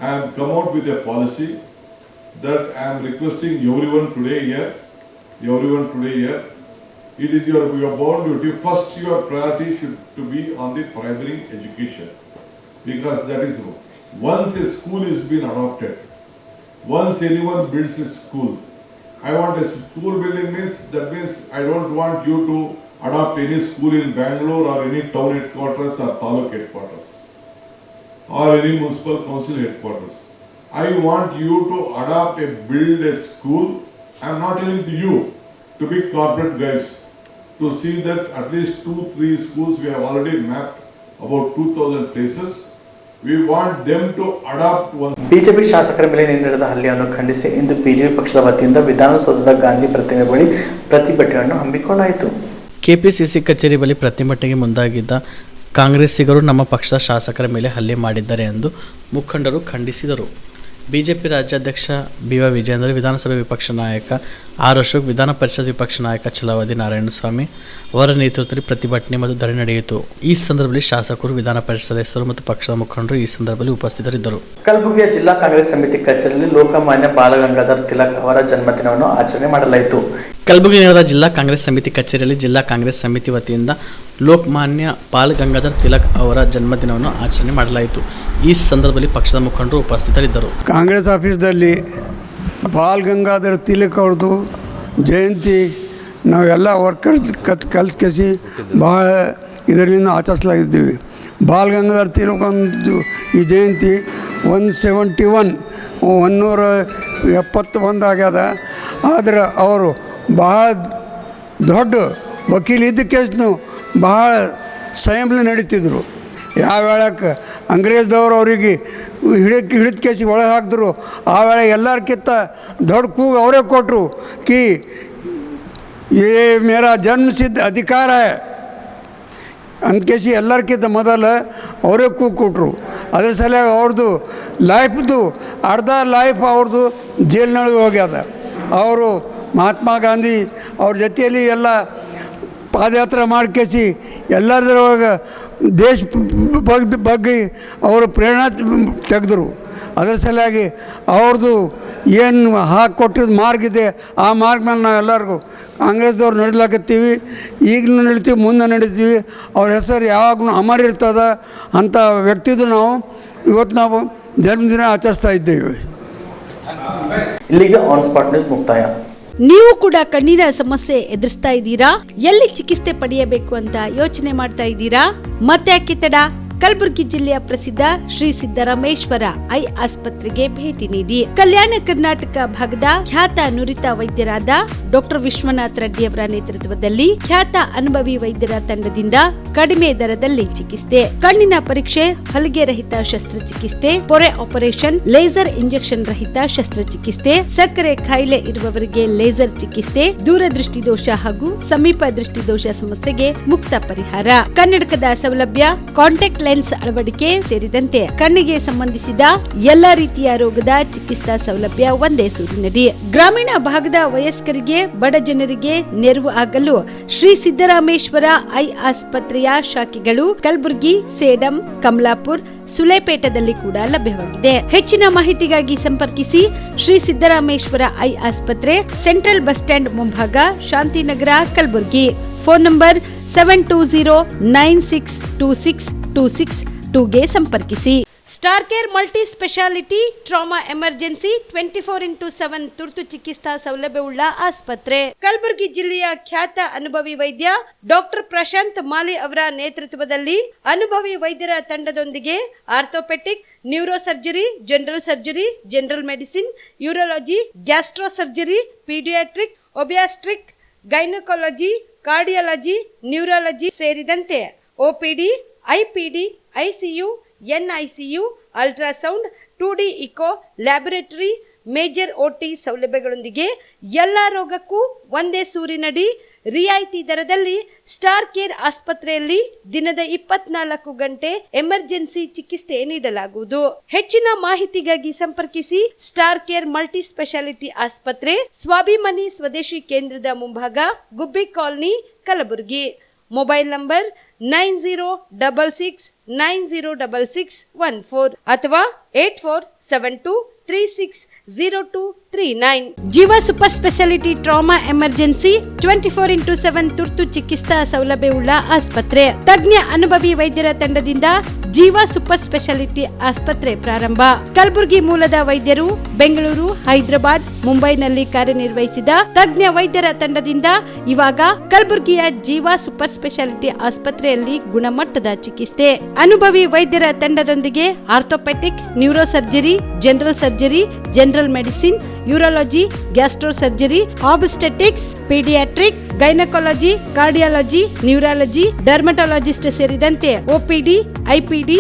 I have come out with a policy that I am requesting everyone today here, it is your bound duty. First, your priority should to be on the primary education, because that is once a school is been adopted, once anyone builds a school, I want a school building means that means I don't want you to adopt any school in Bangalore or any town headquarters or taluk headquarters or any municipal council headquarters. I want you to build a school I am not telling to you, to big corporate guys, to see that at least 2-3 schools we have already mapped about 2,000 places. We want them to adopt one. BJP ಶಾಸಕರ ಮೇಲೆ ನಡೆದ ಹಲ್ಲೆಯನ್ನು ಖಂಡಿಸಿ ಇಂದು BJP ಪಕ್ಷದ ವತಿಯಿಂದ ವಿಧಾನಸೌಧದ ಗಾಂಧಿ ಪ್ರತಿಮೆ ಬಳಿ ಪ್ರತಿಭಟನೆಯನ್ನು ಹಮ್ಮಿಕೊಳ್ಳಲಾಯಿತು. ಕೆಪಿಸಿಸಿ ಕಚೇರಿ ಬಳಿ ಪ್ರತಿಭಟನೆಗೆ ಮುಂದಾಗಿದ್ದ ಕಾಂಗ್ರೆಸ್ಸಿಗರು ನಮ್ಮ ಪಕ್ಷದ ಶಾಸಕರ ಮೇಲೆ ಹಲ್ಲೆ ಮಾಡಿದ್ದಾರೆ ಎಂದು ಮುಖಂಡರು ಖಂಡಿಸಿದರು. ಬಿಜೆಪಿ ರಾಜ್ಯಾಧ್ಯಕ್ಷ ಬಿ.ವೈ. ವಿಜೇಂದ್ರ, ವಿಧಾನಸಭೆ ವಿಪಕ್ಷ ನಾಯಕ ಆರ್. ಅಶೋಕ್, ವಿಧಾನ ಪರಿಷತ್ ವಿಪಕ್ಷ ನಾಯಕ ಛಲವಾದಿ ನಾರಾಯಣಸ್ವಾಮಿ ಅವರ ನೇತೃತ್ವದಲ್ಲಿ ಪ್ರತಿಭಟನೆ ಮತ್ತು ಧರಣಿ ನಡೆಯಿತು. ಈ ಸಂದರ್ಭದಲ್ಲಿ ಶಾಸಕರು, ವಿಧಾನ ಪರಿಷತ್ ಸದಸ್ಯರು ಮತ್ತು ಪಕ್ಷದ ಮುಖಂಡರು ಈ ಸಂದರ್ಭದಲ್ಲಿ ಉಪಸ್ಥಿತರಿದ್ದರು. ಕಲಬುರಗಿಯ ಜಿಲ್ಲಾ ಕಾಂಗ್ರೆಸ್ ಸಮಿತಿ ಕಚೇರಿಯಲ್ಲಿ ಲೋಕಮಾನ್ಯ ಬಾಲಗಂಗಾಧರ್ ತಿಲಕ್ ಅವರ ಜನ್ಮದಿನವನ್ನು ಆಚರಣೆ ಮಾಡಲಾಯಿತು. ಕಲಬುರಗಿ ನಗರದ ಜಿಲ್ಲಾ ಕಾಂಗ್ರೆಸ್ ಸಮಿತಿ ಕಚೇರಿಯಲ್ಲಿ ಜಿಲ್ಲಾ ಕಾಂಗ್ರೆಸ್ ಸಮಿತಿ ವತಿಯಿಂದ ಲೋಕಮಾನ್ಯ ಬಾಲ ಗಂಗಾಧರ್ ತಿಲಕ್ ಅವರ ಜನ್ಮದಿನವನ್ನು ಆಚರಣೆ ಮಾಡಲಾಯಿತು. ಈ ಸಂದರ್ಭದಲ್ಲಿ ಪಕ್ಷದ ಮುಖಂಡರು ಉಪಸ್ಥಿತರಿದ್ದರು. ಕಾಂಗ್ರೆಸ್ ಆಫೀಸ್ದಲ್ಲಿ ಬಾಲ್ ಗಂಗಾಧರ್ ತಿಲಕ್ ಅವ್ರದ್ದು ಜಯಂತಿ ನಾವೆಲ್ಲ ವರ್ಕರ್ಸ್ ಕಲ್ಸ್ಕೇಸಿ ಭಾಳ ಇದರಿಂದ ಆಚರಿಸಲಾಗಿದ್ದೀವಿ. ಬಾಲ್ ಗಂಗಾಧರ್ ತಿಲಕ್ ಒಂದು ಈ ಜಯಂತಿ 171 ಆಗ್ಯದ. ಆದರೆ ಅವರು ಭಾಳ ದೊಡ್ಡ ವಕೀಲ ಇದ್ದ ಕೇಸ್ನು ಭಾಳ ಸಂಯಮಲಿ ನಡೀತಿದ್ರು. ಯಾವ ವೇಳಕ್ಕೆ ಅಂಗ್ರೇಜ್ದವ್ರು ಅವರಿಗೆ ಹಿಡಿದ ಕೇಸಿ ಒಳಗೆ ಹಾಕಿದ್ರು, ಆ ವೇಳೆ ಎಲ್ಲರಿಗಿಂತ ದೊಡ್ಡ ಕೂಗು ಅವರೇ ಕೊಟ್ಟರು ಕಿ ಯೇ ಮೇರಾ ಜನ್ಮಸಿದ್ಧ ಅಧಿಕಾರ ಹೈ ಅಂದ್ಕೇಸಿ ಎಲ್ಲರಿಗಿಂತ ಮೊದಲು ಅವರೇ ಕೂಗು ಕೊಟ್ಟರು. ಅದ್ರ ಸಲುವಾಗಿ ಅವ್ರದ್ದು ಲೈಫ್ದು ಅರ್ಧ ಲೈಫ್ ಅವ್ರದ್ದು ಜೈಲಿನೊಳಗೆ ಹೋಗ್ಯದ. ಅವರು ಮಹಾತ್ಮ ಗಾಂಧಿ ಅವ್ರ ಜೊತೆಯಲ್ಲಿ ಎಲ್ಲ ಪಾದಯಾತ್ರೆ ಮಾಡ್ಕೇಸಿ ಎಲ್ಲರದ್ರೊಳಗೆ ದೇಶ ಬಗ್ಗೆ ಅವರು ಪ್ರೇರಣೆ ತೆಗೆದರು. ಅದರ ಸಲುವಾಗಿ ಅವ್ರದ್ದು ಏನು ಹಾಕಿಕೊಟ್ಟಿದ್ದು ಮಾರ್ಗ ಇದೆ, ಆ ಮಾರ್ಗ ಮೇಲೆ ನಾವು ಎಲ್ಲರಿಗೂ ಕಾಂಗ್ರೆಸ್ದವ್ರು ನಡಿಲಾಕತ್ತೀವಿ, ಈಗಲೂ ನಡಿತೀವಿ, ಮುಂದೆ ನಡೀತೀವಿ. ಅವ್ರ ಹೆಸರು ಯಾವಾಗಲೂ ಅಮರ ಇರ್ತದ. ಅಂಥ ವ್ಯಕ್ತಿದು ಇವತ್ತು ನಾವು ಜನ್ಮದಿನ ಆಚರಿಸ್ತಾ ಇದ್ದೇವೆ. ಇಲ್ಲಿಗೆ ಆನ್ ಸ್ಪಾಟ್ ನ್ಯೂಸ್ ಮುಕ್ತಾಯ. ನೀವು ಕೂಡ ಕಣ್ಣಿನ ಸಮಸ್ಯೆ ಎದುರಿಸ್ತಾ ಇದ್ದೀರಾ? ಎಲ್ಲಿ ಚಿಕಿತ್ಸೆ ಪಡೆಯಬೇಕು ಅಂತ ಯೋಚನೆ ಮಾಡ್ತಾ ಇದ್ದೀರಾ? ಮತ್ತೆ ಯಾಕೆ ತಡ? ಕಲಬುರಗಿ ಜಿಲ್ಲೆಯ ಪ್ರಸಿದ್ಧ ಶ್ರೀ ಸಿದ್ದರಾಮೇಶ್ವರ ಐ ಆಸ್ಪತ್ರೆಗೆ ಭೇಟಿ ನೀಡಿ. ಕಲ್ಯಾಣ ಕರ್ನಾಟಕ ಭಾಗದ ಖ್ಯಾತ ನುರಿತ ವೈದ್ಯರಾದ ಡಾಕ್ಟರ್ ವಿಶ್ವನಾಥ್ ರೆಡ್ಡಿ ಅವರ ನೇತೃತ್ವದಲ್ಲಿ ಖ್ಯಾತ ಅನುಭವಿ ವೈದ್ಯರ ತಂಡದಿಂದ ಕಡಿಮೆ ದರದಲ್ಲಿ ಚಿಕಿತ್ಸೆ, ಕಣ್ಣಿನ ಪರೀಕ್ಷೆ, ಹೊಲಿಗೆ ರಹಿತ ಶಸ್ತ್ರಚಿಕಿತ್ಸೆ, ಪೊರೆ ಆಪರೇಷನ್, ಲೇಸರ್ ಇಂಜೆಕ್ಷನ್ ರಹಿತ ಶಸ್ತ್ರಚಿಕಿತ್ಸೆ, ಸಕ್ಕರೆ ಕಾಯಿಲೆ ಇರುವವರಿಗೆ ಲೇಸರ್ ಚಿಕಿತ್ಸೆ, ದೂರದೃಷ್ಟಿ ದೋಷ ಹಾಗೂ ಸಮೀಪ ದೃಷ್ಟಿ ದೋಷ ಸಮಸ್ಯೆಗೆ ಮುಕ್ತ ಪರಿಹಾರ, ಕನ್ನಡಕದ ಸೌಲಭ್ಯ, ಕಾಂಟ್ಯಾಕ್ಟ್ ಲೆನ್ಸ್ ಅಳವಡಿಕೆ ಸೇರಿದಂತೆ ಕಣ್ಣಿಗೆ ಸಂಬಂಧಿಸಿದ ಎಲ್ಲಾ ರೀತಿಯ ರೋಗದ ಚಿಕಿತ್ಸಾ ಸೌಲಭ್ಯ ಒಂದೇ ಸೂರಿನಡಿ. ಗ್ರಾಮೀಣ ಭಾಗದ ವಯಸ್ಕರಿಗೆ, ಬಡ ಜನರಿಗೆ ನೆರವು ಆಗಲು ಶ್ರೀ ಸಿದ್ದರಾಮೇಶ್ವರ ಐ ಆಸ್ಪತ್ರೆಯ ಶಾಖೆಗಳು ಕಲಬುರಗಿ, ಸೇಡಂ, ಕಮಲಾಪುರ್, ಸುಲೇಪೇಟದಲ್ಲಿ ಕೂಡ ಲಭ್ಯವಾಗಿದೆ. ಹೆಚ್ಚಿನ ಮಾಹಿತಿಗಾಗಿ ಸಂಪರ್ಕಿಸಿ ಶ್ರೀ ಸಿದ್ದರಾಮೇಶ್ವರ ಐ ಆಸ್ಪತ್ರೆ, ಸೆಂಟ್ರಲ್ ಬಸ್ ಸ್ಟ್ಯಾಂಡ್ ಮುಂಭಾಗ, ಶಾಂತಿನಗರ, ಕಲಬುರಗಿ. ಫೋನ್ ನಂಬರ್ 72096262622ಗೆ ಸಂಪರ್ಕಿಸಿ. Star care multi speciality trauma emergency 24x7 ತುರ್ತು ಚಿಕಿತ್ಸಾ ಸೌಲಭ್ಯವುಳ್ಳ ಆಸ್ಪತ್ರೆ. ಕಲಬುರಗಿ ಜಿಲ್ಲೆಯ ಖ್ಯಾತ ಅನುಭವಿ ವೈದ್ಯ ಡಾಕ್ಟರ್ ಪ್ರಶಾಂತ್ ಮಾಲಿ ಅವರ ನೇತೃತ್ವದಲ್ಲಿ ಅನುಭವಿ ವೈದ್ಯರ ತಂಡದೊಂದಿಗೆ orthopaedic, neuro surgery, general surgery, general medicine, urology, gastro surgery, paediatric, obstetric, gynaecology, cardiology, neurology ಸೇರಿದಂತೆ OPD, IPD, ICU, NICU, ultrasound, 2D echo, laboratory, major OT ಸೌಲಭ್ಯಗಳೊಂದಿಗೆ ಎಲ್ಲ ರೋಗಕ್ಕೂ ಒಂದೇ ಸೂರಿನಡಿ ರಿಯಾಯಿತಿ ದರದಲ್ಲಿ ಸ್ಟಾರ್ ಕೇರ್ ಆಸ್ಪತ್ರೆಯಲ್ಲಿ ದಿನದ 24 ಗಂಟೆ ಎಮರ್ಜೆನ್ಸಿ ಚಿಕಿತ್ಸೆ ನೀಡಲಾಗುವುದು. ಹೆಚ್ಚಿನ ಮಾಹಿತಿಗಾಗಿ ಸಂಪರ್ಕಿಸಿ ಸ್ಟಾರ್ ಕೇರ್ ಮಲ್ಟಿ ಸ್ಪೆಷಾಲಿಟಿ ಆಸ್ಪತ್ರೆ, ಸ್ವಾಭಿಮಾನಿ ಸ್ವದೇಶಿ ಕೇಂದ್ರದ ಮುಂಭಾಗ, ಗುಬ್ಬಿ ಕಾಲನಿ, ಕಲಬುರಗಿ. ಮೊಬೈಲ್ ನಂಬರ್ 9066906614 ಅಥವಾ 8472360239. ಜೀವ super speciality trauma emergency 24x7 ತುರ್ತು ಚಿಕಿತ್ಸಾ ಸೌಲಭ್ಯವುಳ್ಳ ಆಸ್ಪತ್ರೆ. ತಜ್ಞ ಅನುಭವಿ ವೈದ್ಯರ ತಂಡದಿಂದ ಜೀವ ಸೂಪರ್ ಸ್ಪೆಷಾಲಿಟಿ ಆಸ್ಪತ್ರೆ ಪ್ರಾರಂಭ. ಕಲಬುರಗಿ ಮೂಲದ ವೈದ್ಯರು ಬೆಂಗಳೂರು, ಹೈದರಾಬಾದ್, ಮುಂಬೈನಲ್ಲಿ ಕಾರ್ಯನಿರ್ವಹಿಸಿದ ತಜ್ಞ ವೈದ್ಯರ ತಂಡದಿಂದ ಇವಾಗ ಕಲಬುರಗಿಯ ಜೀವ ಸೂಪರ್ ಸ್ಪೆಷಾಲಿಟಿ ಆಸ್ಪತ್ರೆಯಲ್ಲಿ ಗುಣಮಟ್ಟದ ಚಿಕಿತ್ಸೆ. ಅನುಭವಿ ವೈದ್ಯರ ತಂಡದೊಂದಿಗೆ orthopaedic, neuro surgery, general surgery, general medicine, urology, gastro surgery, obstetrics, paediatric, gynaecology, cardiology, neurology, dermatologist ಸೇರಿದಂತೆ OPD, IPD,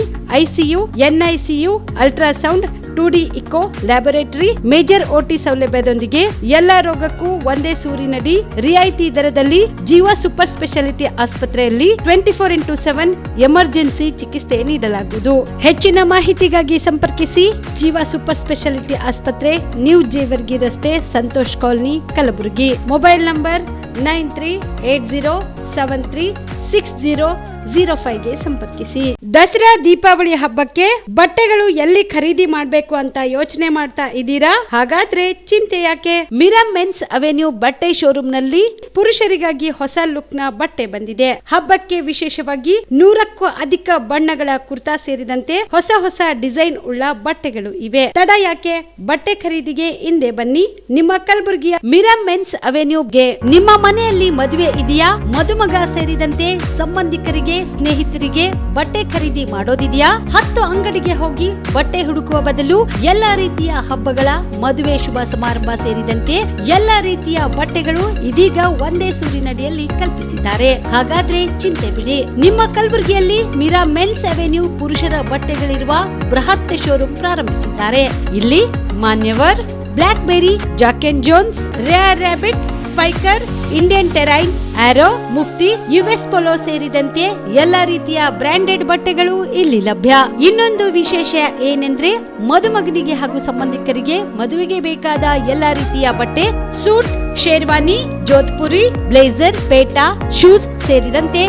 ICU, NICU, ultrasound, 2D echo, laboratory, major OT ಸೌಲಭ್ಯದೊಂದಿಗೆ ಎಲ್ಲ ರೋಗಕ್ಕೂ ಒಂದೇ ಸೂರಿನಡಿ ರಿಯಾಯಿತಿ ದರದಲ್ಲಿ ಜೀವ ಸೂಪರ್ ಸ್ಪೆಷಾಲಿಟಿ ಆಸ್ಪತ್ರೆಯಲ್ಲಿ 24x7 ಎಮರ್ಜೆನ್ಸಿ ಚಿಕಿತ್ಸೆ ನೀಡಲಾಗುವುದು. ಹೆಚ್ಚಿನ ಮಾಹಿತಿಗಾಗಿ ಸಂಪರ್ಕಿಸಿ ಜೀವ ಸೂಪರ್ ಸ್ಪೆಷಾಲಿಟಿ ಆಸ್ಪತ್ರೆ, ನ್ಯೂ ಜೇವರ್ಗಿ ರಸ್ತೆ, Santosh colony, Kalaburagi. Mobile number 9380736005ಗೆ ಸಂಪರ್ಕಿಸಿ. ದಸರಾ ದೀಪಾವಳಿ ಹಬ್ಬಕ್ಕೆ ಬಟ್ಟೆಗಳು ಎಲ್ಲಿ ಖರೀದಿ ಮಾಡಬೇಕು ಅಂತ ಯೋಚನೆ ಮಾಡ್ತಾ ಇದ್ದೀರಾ? ಹಾಗಾದ್ರೆ ಚಿಂತೆ ಯಾಕೆ? ಮಿರಾ ಮೆನ್ಸ್ ಅವೆನ್ಯೂ ಬಟ್ಟೆ ಶೋರೂಮ್ ನಲ್ಲಿ ಪುರುಷರಿಗಾಗಿ ಹೊಸ ಲುಕ್ ನ ಬಟ್ಟೆ ಬಂದಿದೆ. ಹಬ್ಬಕ್ಕೆ ವಿಶೇಷವಾಗಿ 100ಕ್ಕೂ ಅಧಿಕ ಬಣ್ಣಗಳ ಕುರ್ತಾ ಸೇರಿದಂತೆ ಹೊಸ ಹೊಸ ಡಿಸೈನ್ ಉಳ್ಳ ಬಟ್ಟೆಗಳು ಇವೆ. ತಡ ಯಾಕೆ? ಬಟ್ಟೆ ಖರೀದಿಗೆ ಹಿಂದೆ ಬನ್ನಿ. ನಿಮ್ಮ ಕಲಬುರಗಿಯ ಮಿರಾ ಮೆನ್ಸ್ ಅವೆನ್ಯೂಗೆ. ನಿಮ್ಮ ಮನೆಯಲ್ಲಿ ಮದುವೆ ಇದೆಯಾ? ಮದುಮಗ ಸೇರಿದಂತೆ ಸಂಬಂಧಿಕರಿಗೆ, ಸ್ನೇಹಿತರಿಗೆ ಬಟ್ಟೆ ಖರೀದಿ ಮಾಡೋದಿದೆಯಾ? 10 ಅಂಗಡಿಗೆ ಹೋಗಿ ಬಟ್ಟೆ ಹುಡುಕುವ ಬದಲು ಎಲ್ಲಾ ರೀತಿಯ ಹಬ್ಬಗಳ, ಮದುವೆ, ಶುಭ ಸಮಾರಂಭ ಸೇರಿದಂತೆ ಎಲ್ಲಾ ರೀತಿಯ ಬಟ್ಟೆಗಳು ಇದೀಗ ಒಂದೇ ಸೂರಿನಡಿಯಲ್ಲಿ ಕಲ್ಪಿಸಿದ್ದಾರೆ. ಹಾಗಾದ್ರೆ ಚಿಂತೆ ಬಿಡಿ. ನಿಮ್ಮ ಕಲಬುರಗಿಯಲ್ಲಿ ಮಿರಾ ಮೆನ್ಸ್ ಅವೆನ್ಯೂ ಪುರುಷರ ಬಟ್ಟೆಗಳಿರುವ ಬೃಹತ್ ಶೋರೂಮ್ ಪ್ರಾರಂಭಿಸಿದ್ದಾರೆ. ಇಲ್ಲಿ Manyavar, Blackberry, Jack and Jones, Rare Rabbit, Spykar, Indian Terrain, Arrow, Mufti, US Polo ಸೇರಿದಂತೆ ಎಲ್ಲಾ ರೀತಿಯ ಬ್ರಾಂಡೆಡ್ ಬಟ್ಟೆಗಳು ಇಲ್ಲಿ ಲಭ್ಯ. ಇನ್ನೊಂದು ವಿಶೇಷ ಏನೆಂದ್ರೆ ಮದುಮಗನಿಗೆ ಹಾಗೂ ಸಂಬಂಧಿಕರಿಗೆ ಮದುವೆಗೆ ಬೇಕಾದ ಎಲ್ಲಾ ರೀತಿಯ ಬಟ್ಟೆ, ಸೂಟ್, ಶೇರ್ವಾನಿ, ಜೋಧ್ಪುರಿ, ಬ್ಲೇಸರ್, ಪೇಟಾ, ಶೂಸ್ ಸೇರಿದಂತೆ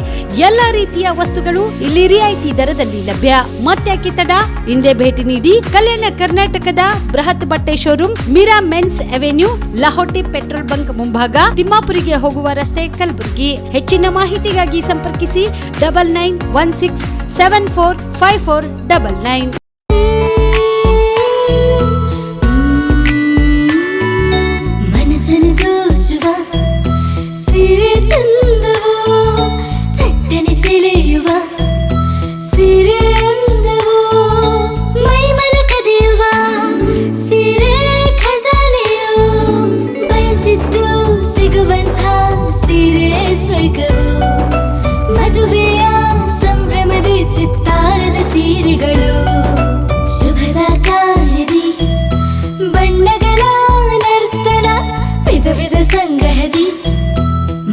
ಎಲ್ಲಾ ರೀತಿಯ ವಸ್ತುಗಳು ಇಲ್ಲಿ ರಿಯಾಯಿತಿ ದರದಲ್ಲಿ ಲಭ್ಯ. ಮತ್ತ್ಯಾಕೆ ತಡ? ಹಿಂದೆ ಭೇಟಿ ನೀಡಿ. ಕಲ್ಯಾಣ ಕರ್ನಾಟಕದ ಬೃಹತ್ ಬಟ್ಟೆ showroom Mira men's avenue, Lahoti petrol bunk ಮುಂಭಾಗ, ತಿಮ್ಮಾಪುರಿಗೆ ಹೋಗುವ ರಸ್ತೆ, ಕಲಬುರಗಿ. ಹೆಚ್ಚಿನ ಮಾಹಿತಿಗಾಗಿ ಸಂಪರ್ಕಿಸಿ 9916745499. ಮದುವೆಯ ಸಂಭ್ರಮದ ಚಿತ್ತಾರದ ಸೀರೆಗಳು, ಶುಭದ ಕಾರ್ಯದಿ ಬಣ್ಣಗಳ ನರ್ತನ, ವಿಧ ವಿಧ ಸಂಗ್ರಹದಿ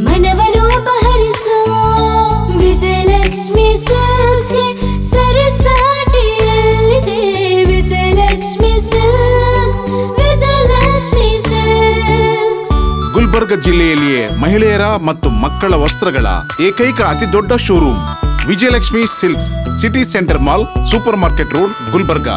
ಮನವನ್ನು ಅಪಹರಿಸೋ ವಿಜಯಲಕ್ಷ್ಮಿ ಸಿಲ್ಕ್ಸ್ ಸರಸಾಟಿಯಲ್ಲಿದೆ. Vijayalakshmi silks, Vijayalakshmi silks. ಗುಲ್ಬರ್ಗ ಜಿಲ್ಲೆಯಲ್ಲಿಯೇ ಮಹಿಳೆಯರ ಮತ್ತು ಮಕ್ಕಳ ವಸ್ತ್ರಗಳ ಏಕೈಕ ಅತಿ ದೊಡ್ಡ showroom Vijayalakshmi silks, city centre mall, super market road, Gulbarga.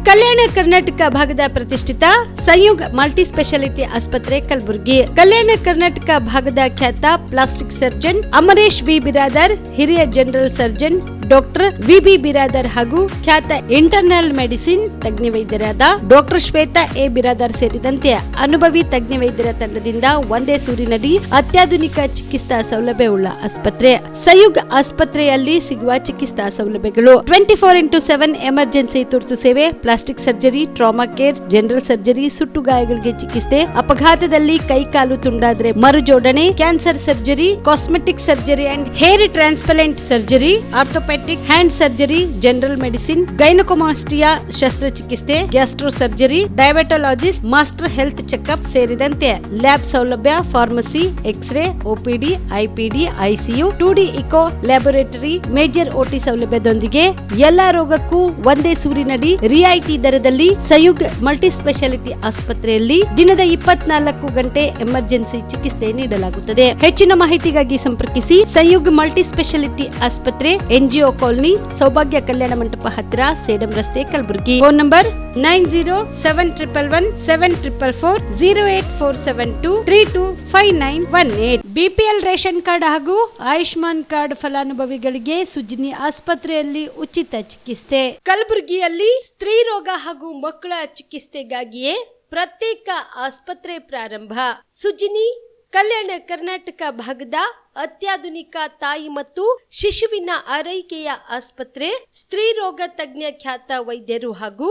Kalyana Karnataka ಭಾಗದ ಪ್ರತಿಷ್ಠಿತ ಸಂಯುಗ್ ಮಲ್ಟಿ ಸ್ಪೆಷಾಲಿಟಿ ಆಸ್ಪತ್ರೆ, ಕಲಬುರಗಿ. ಕಲ್ಯಾಣ ಕರ್ನಾಟಕ ಭಾಗದ ಖ್ಯಾತ plastic surgeon Amaresh V Biradar, ಹಿರಿಯ general surgeon doctor VB Biradar ಹಾಗೂ ಖ್ಯಾತ ಇಂಟರ್ನಲ್ ಮೆಡಿಸಿನ್ ತಜ್ಞ ವೈದ್ಯರಾದ ಡಾಕ್ಟರ್ ಶ್ವೇತಾ A ಬಿರಾದರ್ ಸೇರಿದಂತೆ ಅನುಭವಿ ತಜ್ಞ ವೈದ್ಯರ ತಂಡದಿಂದ ಒಂದೇ ಸೂರಿನಡಿ ಅತ್ಯಾಧುನಿಕ ಚಿಕಿತ್ಸಾ ಸೌಲಭ್ಯವುಳ್ಳ ಆಸ್ಪತ್ರೆ. ಸಂಯುಗ್ ಆಸ್ಪತ್ರೆಯಲ್ಲಿ ಸಿಗುವ ಚಿಕಿತ್ಸಾ ಸೌಲಭ್ಯಗಳು: 24x7 ಎಮರ್ಜೆನ್ಸಿ ತುರ್ತು ಸೇವೆ, plastic surgery, trauma care, general surgery, ಸುಟ್ಟು ಗಾಯಗಳಿಗೆ ಚಿಕಿತ್ಸೆ, ಅಪಘಾತದಲ್ಲಿ ಕೈ ಕಾಲು ತುಂಡಾದ್ರೆ ಮರುಜೋಡಣೆ, cancer surgery, cosmetic surgery and hair transplant surgery, orthopaedic hand surgery, general medicine, gynaecomastia ಶಸ್ತ್ರಚಿಕಿತ್ಸೆ, gastro surgery, diabetologist, master health checkup ಸೇರಿದಂತೆ ಲ್ಯಾಬ್ ಸೌಲಭ್ಯ, pharmacy, X ray, OPD, IPD, ICU, 2D echo, laboratory, major OT ಸೌಲಭ್ಯದೊಂದಿಗೆ ಎಲ್ಲಾ ರೋಗಕ್ಕೂ ಒಂದೇ ಸೂರಿನಡಿ ರಿಯಾಯಿತಿ ದರದಲ್ಲಿ ಸಂಯುಗ್ ಮಲ್ಟಿ ಸ್ಪೆಷಾಲಿಟಿ ಆಸ್ಪತ್ರೆಯಲ್ಲಿ ದಿನದ 24 ಗಂಟೆ ಎಮರ್ಜೆನ್ಸಿ ಚಿಕಿತ್ಸೆ ನೀಡಲಾಗುತ್ತದೆ. ಹೆಚ್ಚಿನ ಮಾಹಿತಿಗಾಗಿ ಸಂಪರ್ಕಿಸಿ ಸಂಯುಗ್ ಮಲ್ಟಿ ಸ್ಪೆಷಾಲಿಟಿ ಆಸ್ಪತ್ರೆ, NGO ಕಾಲನಿ, ಸೌಭಾಗ್ಯ ಕಲ್ಯಾಣ ಮಂಟಪ ಹತ್ತಿರ, ಸೇಡಂ ರಸ್ತೆ, Kalaburagi. Phone number 90711744, 08472325918. BPL ration card ಹಾಗೂ ಆಯುಷ್ಮಾನ್ ಕಾರ್ಡ್ ಫಲಾನುಭವಿಗಳಿಗೆ ಸುಜ್ನಿ ಆಸ್ಪತ್ರೆಯಲ್ಲಿ ಉಚಿತ ಚಿಕಿತ್ಸೆ. ಕಲಬುರಗಿಯಲ್ಲಿ ಸ್ತ್ರೀ ರೋಗ ಹಾಗೂ ಮಕ್ಕಳ ಚಿಕಿತ್ಸೆಗಾಗಿಯೇ ಪ್ರತ್ಯೇಕ ಆಸ್ಪತ್ರೆ ಪ್ರಾರಂಭ. ಸುಜ್ನಿ ಕಲ್ಯಾಣ ಕರ್ನಾಟಕ ಭಾಗದ ಅತ್ಯಾಧುನಿಕ ತಾಯಿ ಮತ್ತು ಶಿಶುವಿನ ಆರೈಕೆಯ ಆಸ್ಪತ್ರೆ. ಸ್ತ್ರೀ ರೋಗ ತಜ್ಞ ಖ್ಯಾತ ವೈದ್ಯರು ಹಾಗೂ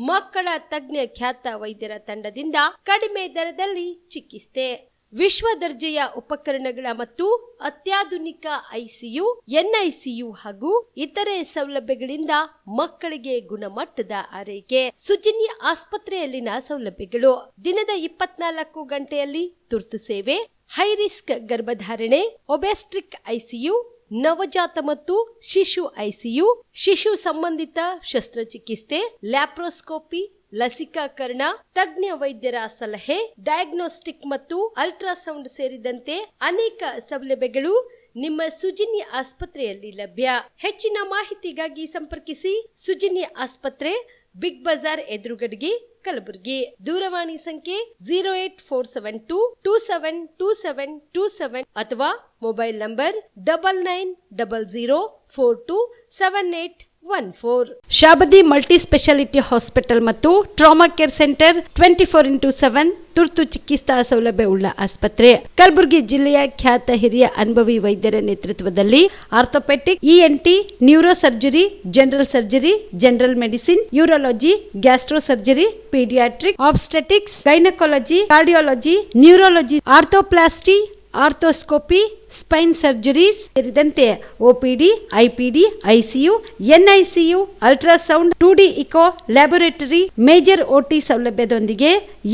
ಮಕ್ಕಳ ತಜ್ಞ ಖ್ಯಾತ ವೈದ್ಯರ ತಂಡದಿಂದ ಕಡಿಮೆ ದರದಲ್ಲಿ ಚಿಕಿತ್ಸೆ. ವಿಶ್ವ ದರ್ಜೆಯ ಉಪಕರಣಗಳ ಮತ್ತು ಅತ್ಯಾಧುನಿಕ ಐಸಿಯು, ಎನ್ಐಸಿಯು ಹಾಗೂ ಇತರೆ ಸೌಲಭ್ಯಗಳಿಂದ ಮಕ್ಕಳಿಗೆ ಗುಣಮಟ್ಟದ ಆರೈಕೆ. ಸುಜಿನಿ ಆಸ್ಪತ್ರೆಯಲ್ಲಿನ ಸೌಲಭ್ಯಗಳು: ದಿನದ 24 ಗಂಟೆಯಲ್ಲಿ ತುರ್ತು ಸೇವೆ, ಹೈ ರಿಸ್ಕ್ ಗರ್ಭಧಾರಣೆ, ಒಬೆಸ್ಟ್ರಿಕ್ ಐಸಿಯು, ನವಜಾತ ಮತ್ತು ಶಿಶು ಐಸಿಯು, ಶಿಶು ಸಂಬಂಧಿತ ಶಸ್ತ್ರಚಿಕಿತ್ಸೆ, ಲ್ಯಾಪ್ರೋಸ್ಕೋಪಿ, ಲಸಿಕಾಕರಣ, ತಜ್ಞ ವೈದ್ಯರ ಸಲಹೆ, ಡಯಾಗ್ನೋಸ್ಟಿಕ್ ಮತ್ತು ಅಲ್ಟ್ರಾಸೌಂಡ್ ಸೇರಿದಂತೆ ಅನೇಕ ಸೌಲಭ್ಯಗಳು ನಿಮ್ಮ ಸುಜಿನಿ ಆಸ್ಪತ್ರೆಯಲ್ಲಿ ಲಭ್ಯ. ಹೆಚ್ಚಿನ ಮಾಹಿತಿಗಾಗಿ ಸಂಪರ್ಕಿಸಿ ಸುಜಿನಿ ಆಸ್ಪತ್ರೆ, ಬಿಗ್ ಬಜಾರ್ ಎದುರುಗಡೆಗೆ, ಕಲಬುರಗಿ. ದೂರವಾಣಿ ಸಂಖ್ಯೆ 08472 272727 ಅಥವಾ mobile number 9900427814. Shabadi multi speciality hospital ಮತ್ತು ಟ್ರಾಮಾ ಕೇರ್ ಸೆಂಟರ್ 24x7 ತುರ್ತು ಚಿಕಿತ್ಸಾ ಸೌಲಭ್ಯವುಳ್ಳ ಆಸ್ಪತ್ರೆ. ಕಲಬುರಗಿ ಜಿಲ್ಲೆಯ ಖ್ಯಾತ ಹಿರಿಯ ಅನುಭವಿ ವೈದ್ಯರ ನೇತೃತ್ವದಲ್ಲಿ orthopaedic, ENT, neuro surgery, general surgery, general medicine, urology, gastro surgery, paediatric, obstetrics, gynaecology, cardiology, neurology, arthroplasty, arthroscopy, spine surgeries ಸೇರಿದಂತೆ OPD, IPD, ICU, NICU, ultrasound, 2D echo, laboratory, major OT ಸೌಲಭ್ಯದೊಂದಿಗೆ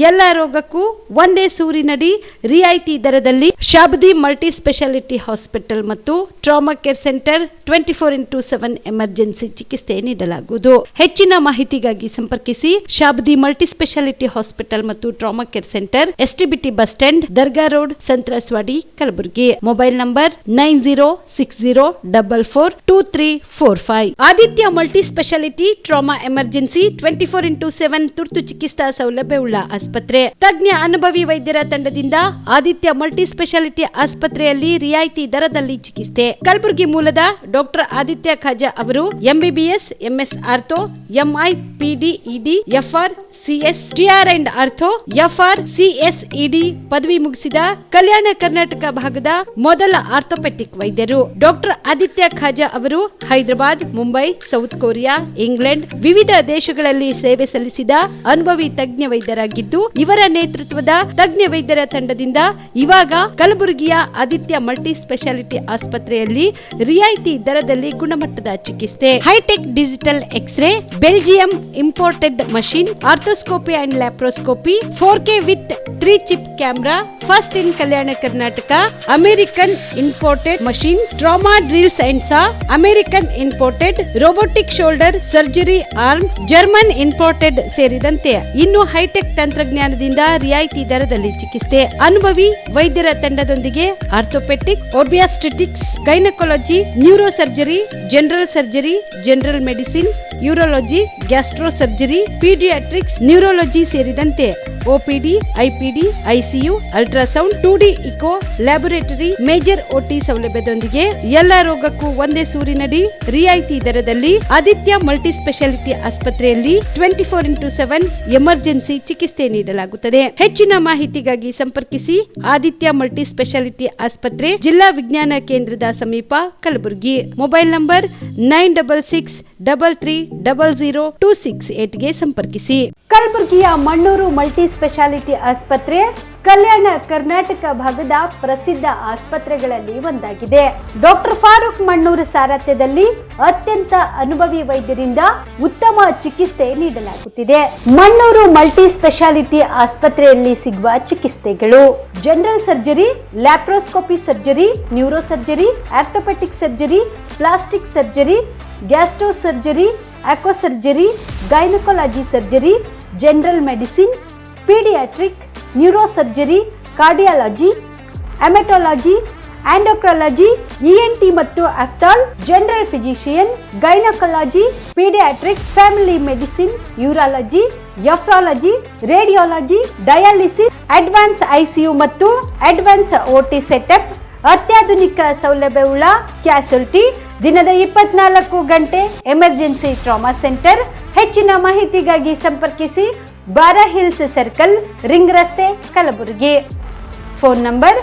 ಎಲ್ಲ ರೋಗಕ್ಕೂ ಒಂದೇ ಸೂರಿನಡಿ ರಿಯಾಯಿತಿ ದರದಲ್ಲಿ ಶಾಬದಿ ಮಲ್ಟಿ ಸ್ಪೆಷಾಲಿಟಿ ಹಾಸ್ಪಿಟಲ್ ಮತ್ತು trauma care centre 24x7 emergency ಚಿಕಿತ್ಸೆ ನೀಡಲಾಗುವುದು. ಹೆಚ್ಚಿನ ಮಾಹಿತಿಗಾಗಿ ಸಂಪರ್ಕಿಸಿ ಶಾಬದಿ ಮಲ್ಟಿ ಸ್ಪೆಷಾಲಿಟಿ ಹಾಸ್ಪಿಟಲ್ ಮತ್ತು trauma care centre, STBT bus stand, ದರ್ಗಾ road, ಸಂತ್ರಸ್ವಾಡಿ, Kalaburagi. Mobile number 9060442345. Aditya multi speciality trauma emergency 24x7 ತುರ್ತು ಚಿಕಿತ್ಸಾ ಸೌಲಭ್ಯವುಳ್ಳ ಆಸ್ಪತ್ರೆ. ತಜ್ಞ ಅನುಭವಿ ವೈದ್ಯರ ತಂಡದಿಂದ ಆದಿತ್ಯ ಮಲ್ಟಿ ಸ್ಪೆಷಾಲಿಟಿ ಆಸ್ಪತ್ರೆಯಲ್ಲಿ ರಿಯಾಯಿತಿ ದರದಲ್ಲಿ ಚಿಕಿತ್ಸೆ. ಕಲಬುರಗಿ ಮೂಲದ ಡಾಕ್ಟರ್ ಆದಿತ್ಯ ಖಾಜಾ ಅವರು MBBS, MS ortho, MI, PD, ED, FR, CS, TR and ortho, FR, CSED ಪದವಿ ಮುಗಿಸಿದ ಕಲ್ಯಾಣ ಕರ್ನಾಟಕ ಭಾಗದ ಮೊದಲ ಆರ್ಥೋಪೆಟಿಕ್ ವೈದ್ಯರು. ಡಾಕ್ಟರ್ ಆದಿತ್ಯ ಖಾಜಾ ಅವರು Hyderabad, Mumbai, south Korea, England ವಿವಿಧ ದೇಶಗಳಲ್ಲಿ ಸೇವೆ ಸಲ್ಲಿಸಿದ ಅನುಭವಿ ತಜ್ಞ ವೈದ್ಯರಾಗಿದ್ದು, ಇವರ ನೇತೃತ್ವದ ತಜ್ಞ ವೈದ್ಯರ ತಂಡದಿಂದ ಇವಾಗ ಕಲಬುರಗಿಯ ಆದಿತ್ಯ ಮಲ್ಟಿ ಸ್ಪೆಷಾಲಿಟಿ ಆಸ್ಪತ್ರೆಯಲ್ಲಿ ರಿಯಾಯಿತಿ ದರದಲ್ಲಿ ಗುಣಮಟ್ಟದ ಚಿಕಿತ್ಸೆ. Hi-tech digital X-ray, Belgium imported machine, arthroscopy and laparoscopy, 4K with 3 chip camera, first in Kalyana Karnataka, American imported machine, trauma drills and saw, American imported robotic shoulder surgery arm, German imported ಸೇರಿದಂತೆ ಇನ್ನು high tech ತಂತ್ರಜ್ಞಾನದಿಂದ ರಿಯಾಯಿತಿ ದರದಲ್ಲಿ ಚಿಕಿತ್ಸೆ. ಅನುಭವಿ ವೈದ್ಯರ ತಂಡದೊಂದಿಗೆ orthopaedic, obstetrics, gynaecology, neuro surgery, general surgery, general medicine, urology, gastro surgery, paediatrics, neurology ಸೇರಿದಂತೆ OPD, IPD, ICU, ultrasound, 2D echo, laboratory, major OT ಸೌಲಭ್ಯದೊಂದಿಗೆ ಎಲ್ಲ ರೋಗಕ್ಕೂ ಒಂದೇ ಸೂರಿನಡಿ ರಿಯಾಯಿತಿ ದರದಲ್ಲಿ ಆದಿತ್ಯ ಮಲ್ಟಿ ಸ್ಪೆಷಾಲಿಟಿ ಆಸ್ಪತ್ರೆಯಲ್ಲಿ 24x7 ಎಮರ್ಜೆನ್ಸಿ ಚಿಕಿತ್ಸೆ ನೀಡಲಾಗುತ್ತದೆ. ಹೆಚ್ಚಿನ ಮಾಹಿತಿಗಾಗಿ ಸಂಪರ್ಕಿಸಿ ಆದಿತ್ಯ ಮಲ್ಟಿ ಸ್ಪೆಷಾಲಿಟಿ ಆಸ್ಪತ್ರೆ, ಜಿಲ್ಲಾ ವಿಜ್ಞಾನ ಕೇಂದ್ರದ ಸಮೀಪ, ಕಲಬುರಗಿ. ಮೊಬೈಲ್ ನಂಬರ್ 9663300268ಗೆ ಸಂಪರ್ಕಿಸಿ. ಕಲಬುರಗಿಯ ಮಣ್ಣೂರು ಮಲ್ಟಿ ಸ್ಪೆಷಾಲಿಟಿ ಆಸ್ಪತ್ರೆ ಕಲ್ಯಾಣ ಕರ್ನಾಟಕ ಭಾಗದ ಪ್ರಸಿದ್ಧ ಆಸ್ಪತ್ರೆಗಳಲ್ಲಿ ಒಂದಾಗಿದೆ. ಡಾಕ್ಟರ್ ಫಾರೂಕ್ ಮಣ್ಣೂರು ಸಾರಥ್ಯದಲ್ಲಿ ಅತ್ಯಂತ ಅನುಭವಿ ವೈದ್ಯರಿಂದ ಉತ್ತಮ ಚಿಕಿತ್ಸೆ ನೀಡಲಾಗುತ್ತಿದೆ. ಮಣ್ಣೂರು ಮಲ್ಟಿ ಸ್ಪೆಷಾಲಿಟಿ ಆಸ್ಪತ್ರೆಯಲ್ಲಿ ಸಿಗುವ ಚಿಕಿತ್ಸೆಗಳು: general surgery, laparoscopy surgery, neuro surgery, orthopaedic surgery, plastic surgery, gastro surgery, ಆಕ್ವಾ surgery, gynaecology surgery, general medicine, paediatric, neuro surgery, cardiology, haematology, endocrinology, ENT ಮತ್ತು ophthal, general physician, gynaecology, paediatric, family medicine, urology, nephrology, radiology, dialysis, advance ICU ಮತ್ತು advance OT setup, ಅತ್ಯಾಧುನಿಕ ಸೌಲಭ್ಯವುಳ್ಳ ಕ್ಯಾಸುಲಿಟಿ, ದಿನದ 24 ಗಂಟೆ emergency trauma centre. ಹೆಚ್ಚಿನ ಮಾಹಿತಿಗಾಗಿ ಸಂಪರ್ಕಿಸಿ ಬಾರಾ hills circle, ring ರಸ್ತೆ, Kalaburagi. Phone number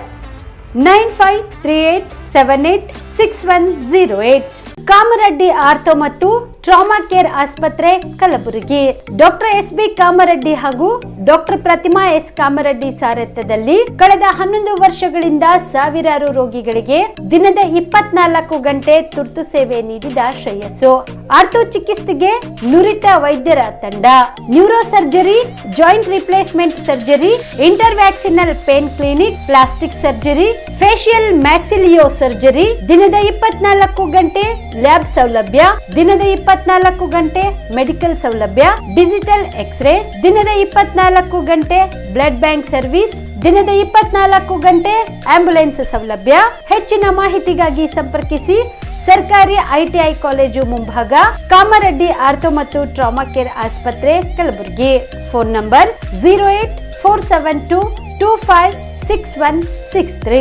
9538786108. Kamareddy ortho ಮತ್ತು ಟ್ರಾಮಾ ಕೇರ್ ಆಸ್ಪತ್ರೆ ಕಲಬುರಗಿ. Doctor SB. ಕಾಮರೆಡ್ಡಿ ಹಾಗೂ ಡಾಕ್ಟರ್ ಪ್ರತಿಮಾ ಎಸ್. ಕಾಮರೆಡ್ಡಿ ಸಾರಥ್ಯದಲ್ಲಿ ಕಳೆದ 11 ವರ್ಷಗಳಿಂದ ಸಾವಿರಾರು ರೋಗಿಗಳಿಗೆ ದಿನದ 24 ಗಂಟೆ ತುರ್ತು ಸೇವೆ ನೀಡಿದ ಶ್ರೇಯಸ್ಸು. ಆರ್ಥೋ ಚಿಕಿತ್ಸೆಗೆ ನುರಿತ ವೈದ್ಯರ ತಂಡ, neuro surgery, joint replacement surgery, interventional pain clinic, plastic surgery, facial maxillo surgery, ದಿನದ 24 ಗಂಟೆ ಲ್ಯಾಬ್ ಸೌಲಭ್ಯ, ದಿನದ 24 ಗಂಟೆ ಮೆಡಿಕಲ್ ಸೌಲಭ್ಯ, ಡಿಜಿಟಲ್ ಎಕ್ಸ್ರೇ, ದಿನದ 24 ಗಂಟೆ ಬ್ಲಡ್ ಬ್ಯಾಂಕ್ ಸರ್ವಿಸ್, ದಿನದ 24 ಗಂಟೆ ಆಂಬ್ಯುಲೆನ್ಸ್ ಸೌಲಭ್ಯ. ಹೆಚ್ಚಿನ ಮಾಹಿತಿಗಾಗಿ ಸಂಪರ್ಕಿಸಿ ಸರ್ಕಾರಿ ಐಟಿಐ ಕಾಲೇಜು ಮುಂಭಾಗ, ಕಾಮರೆಡ್ಡಿ ಆರ್ಥೋ ಮತ್ತು ಟ್ರಾಮಾ ಕೇರ್ ಆಸ್ಪತ್ರೆ ಕಲಬುರಗಿ. Phone number 084722566163.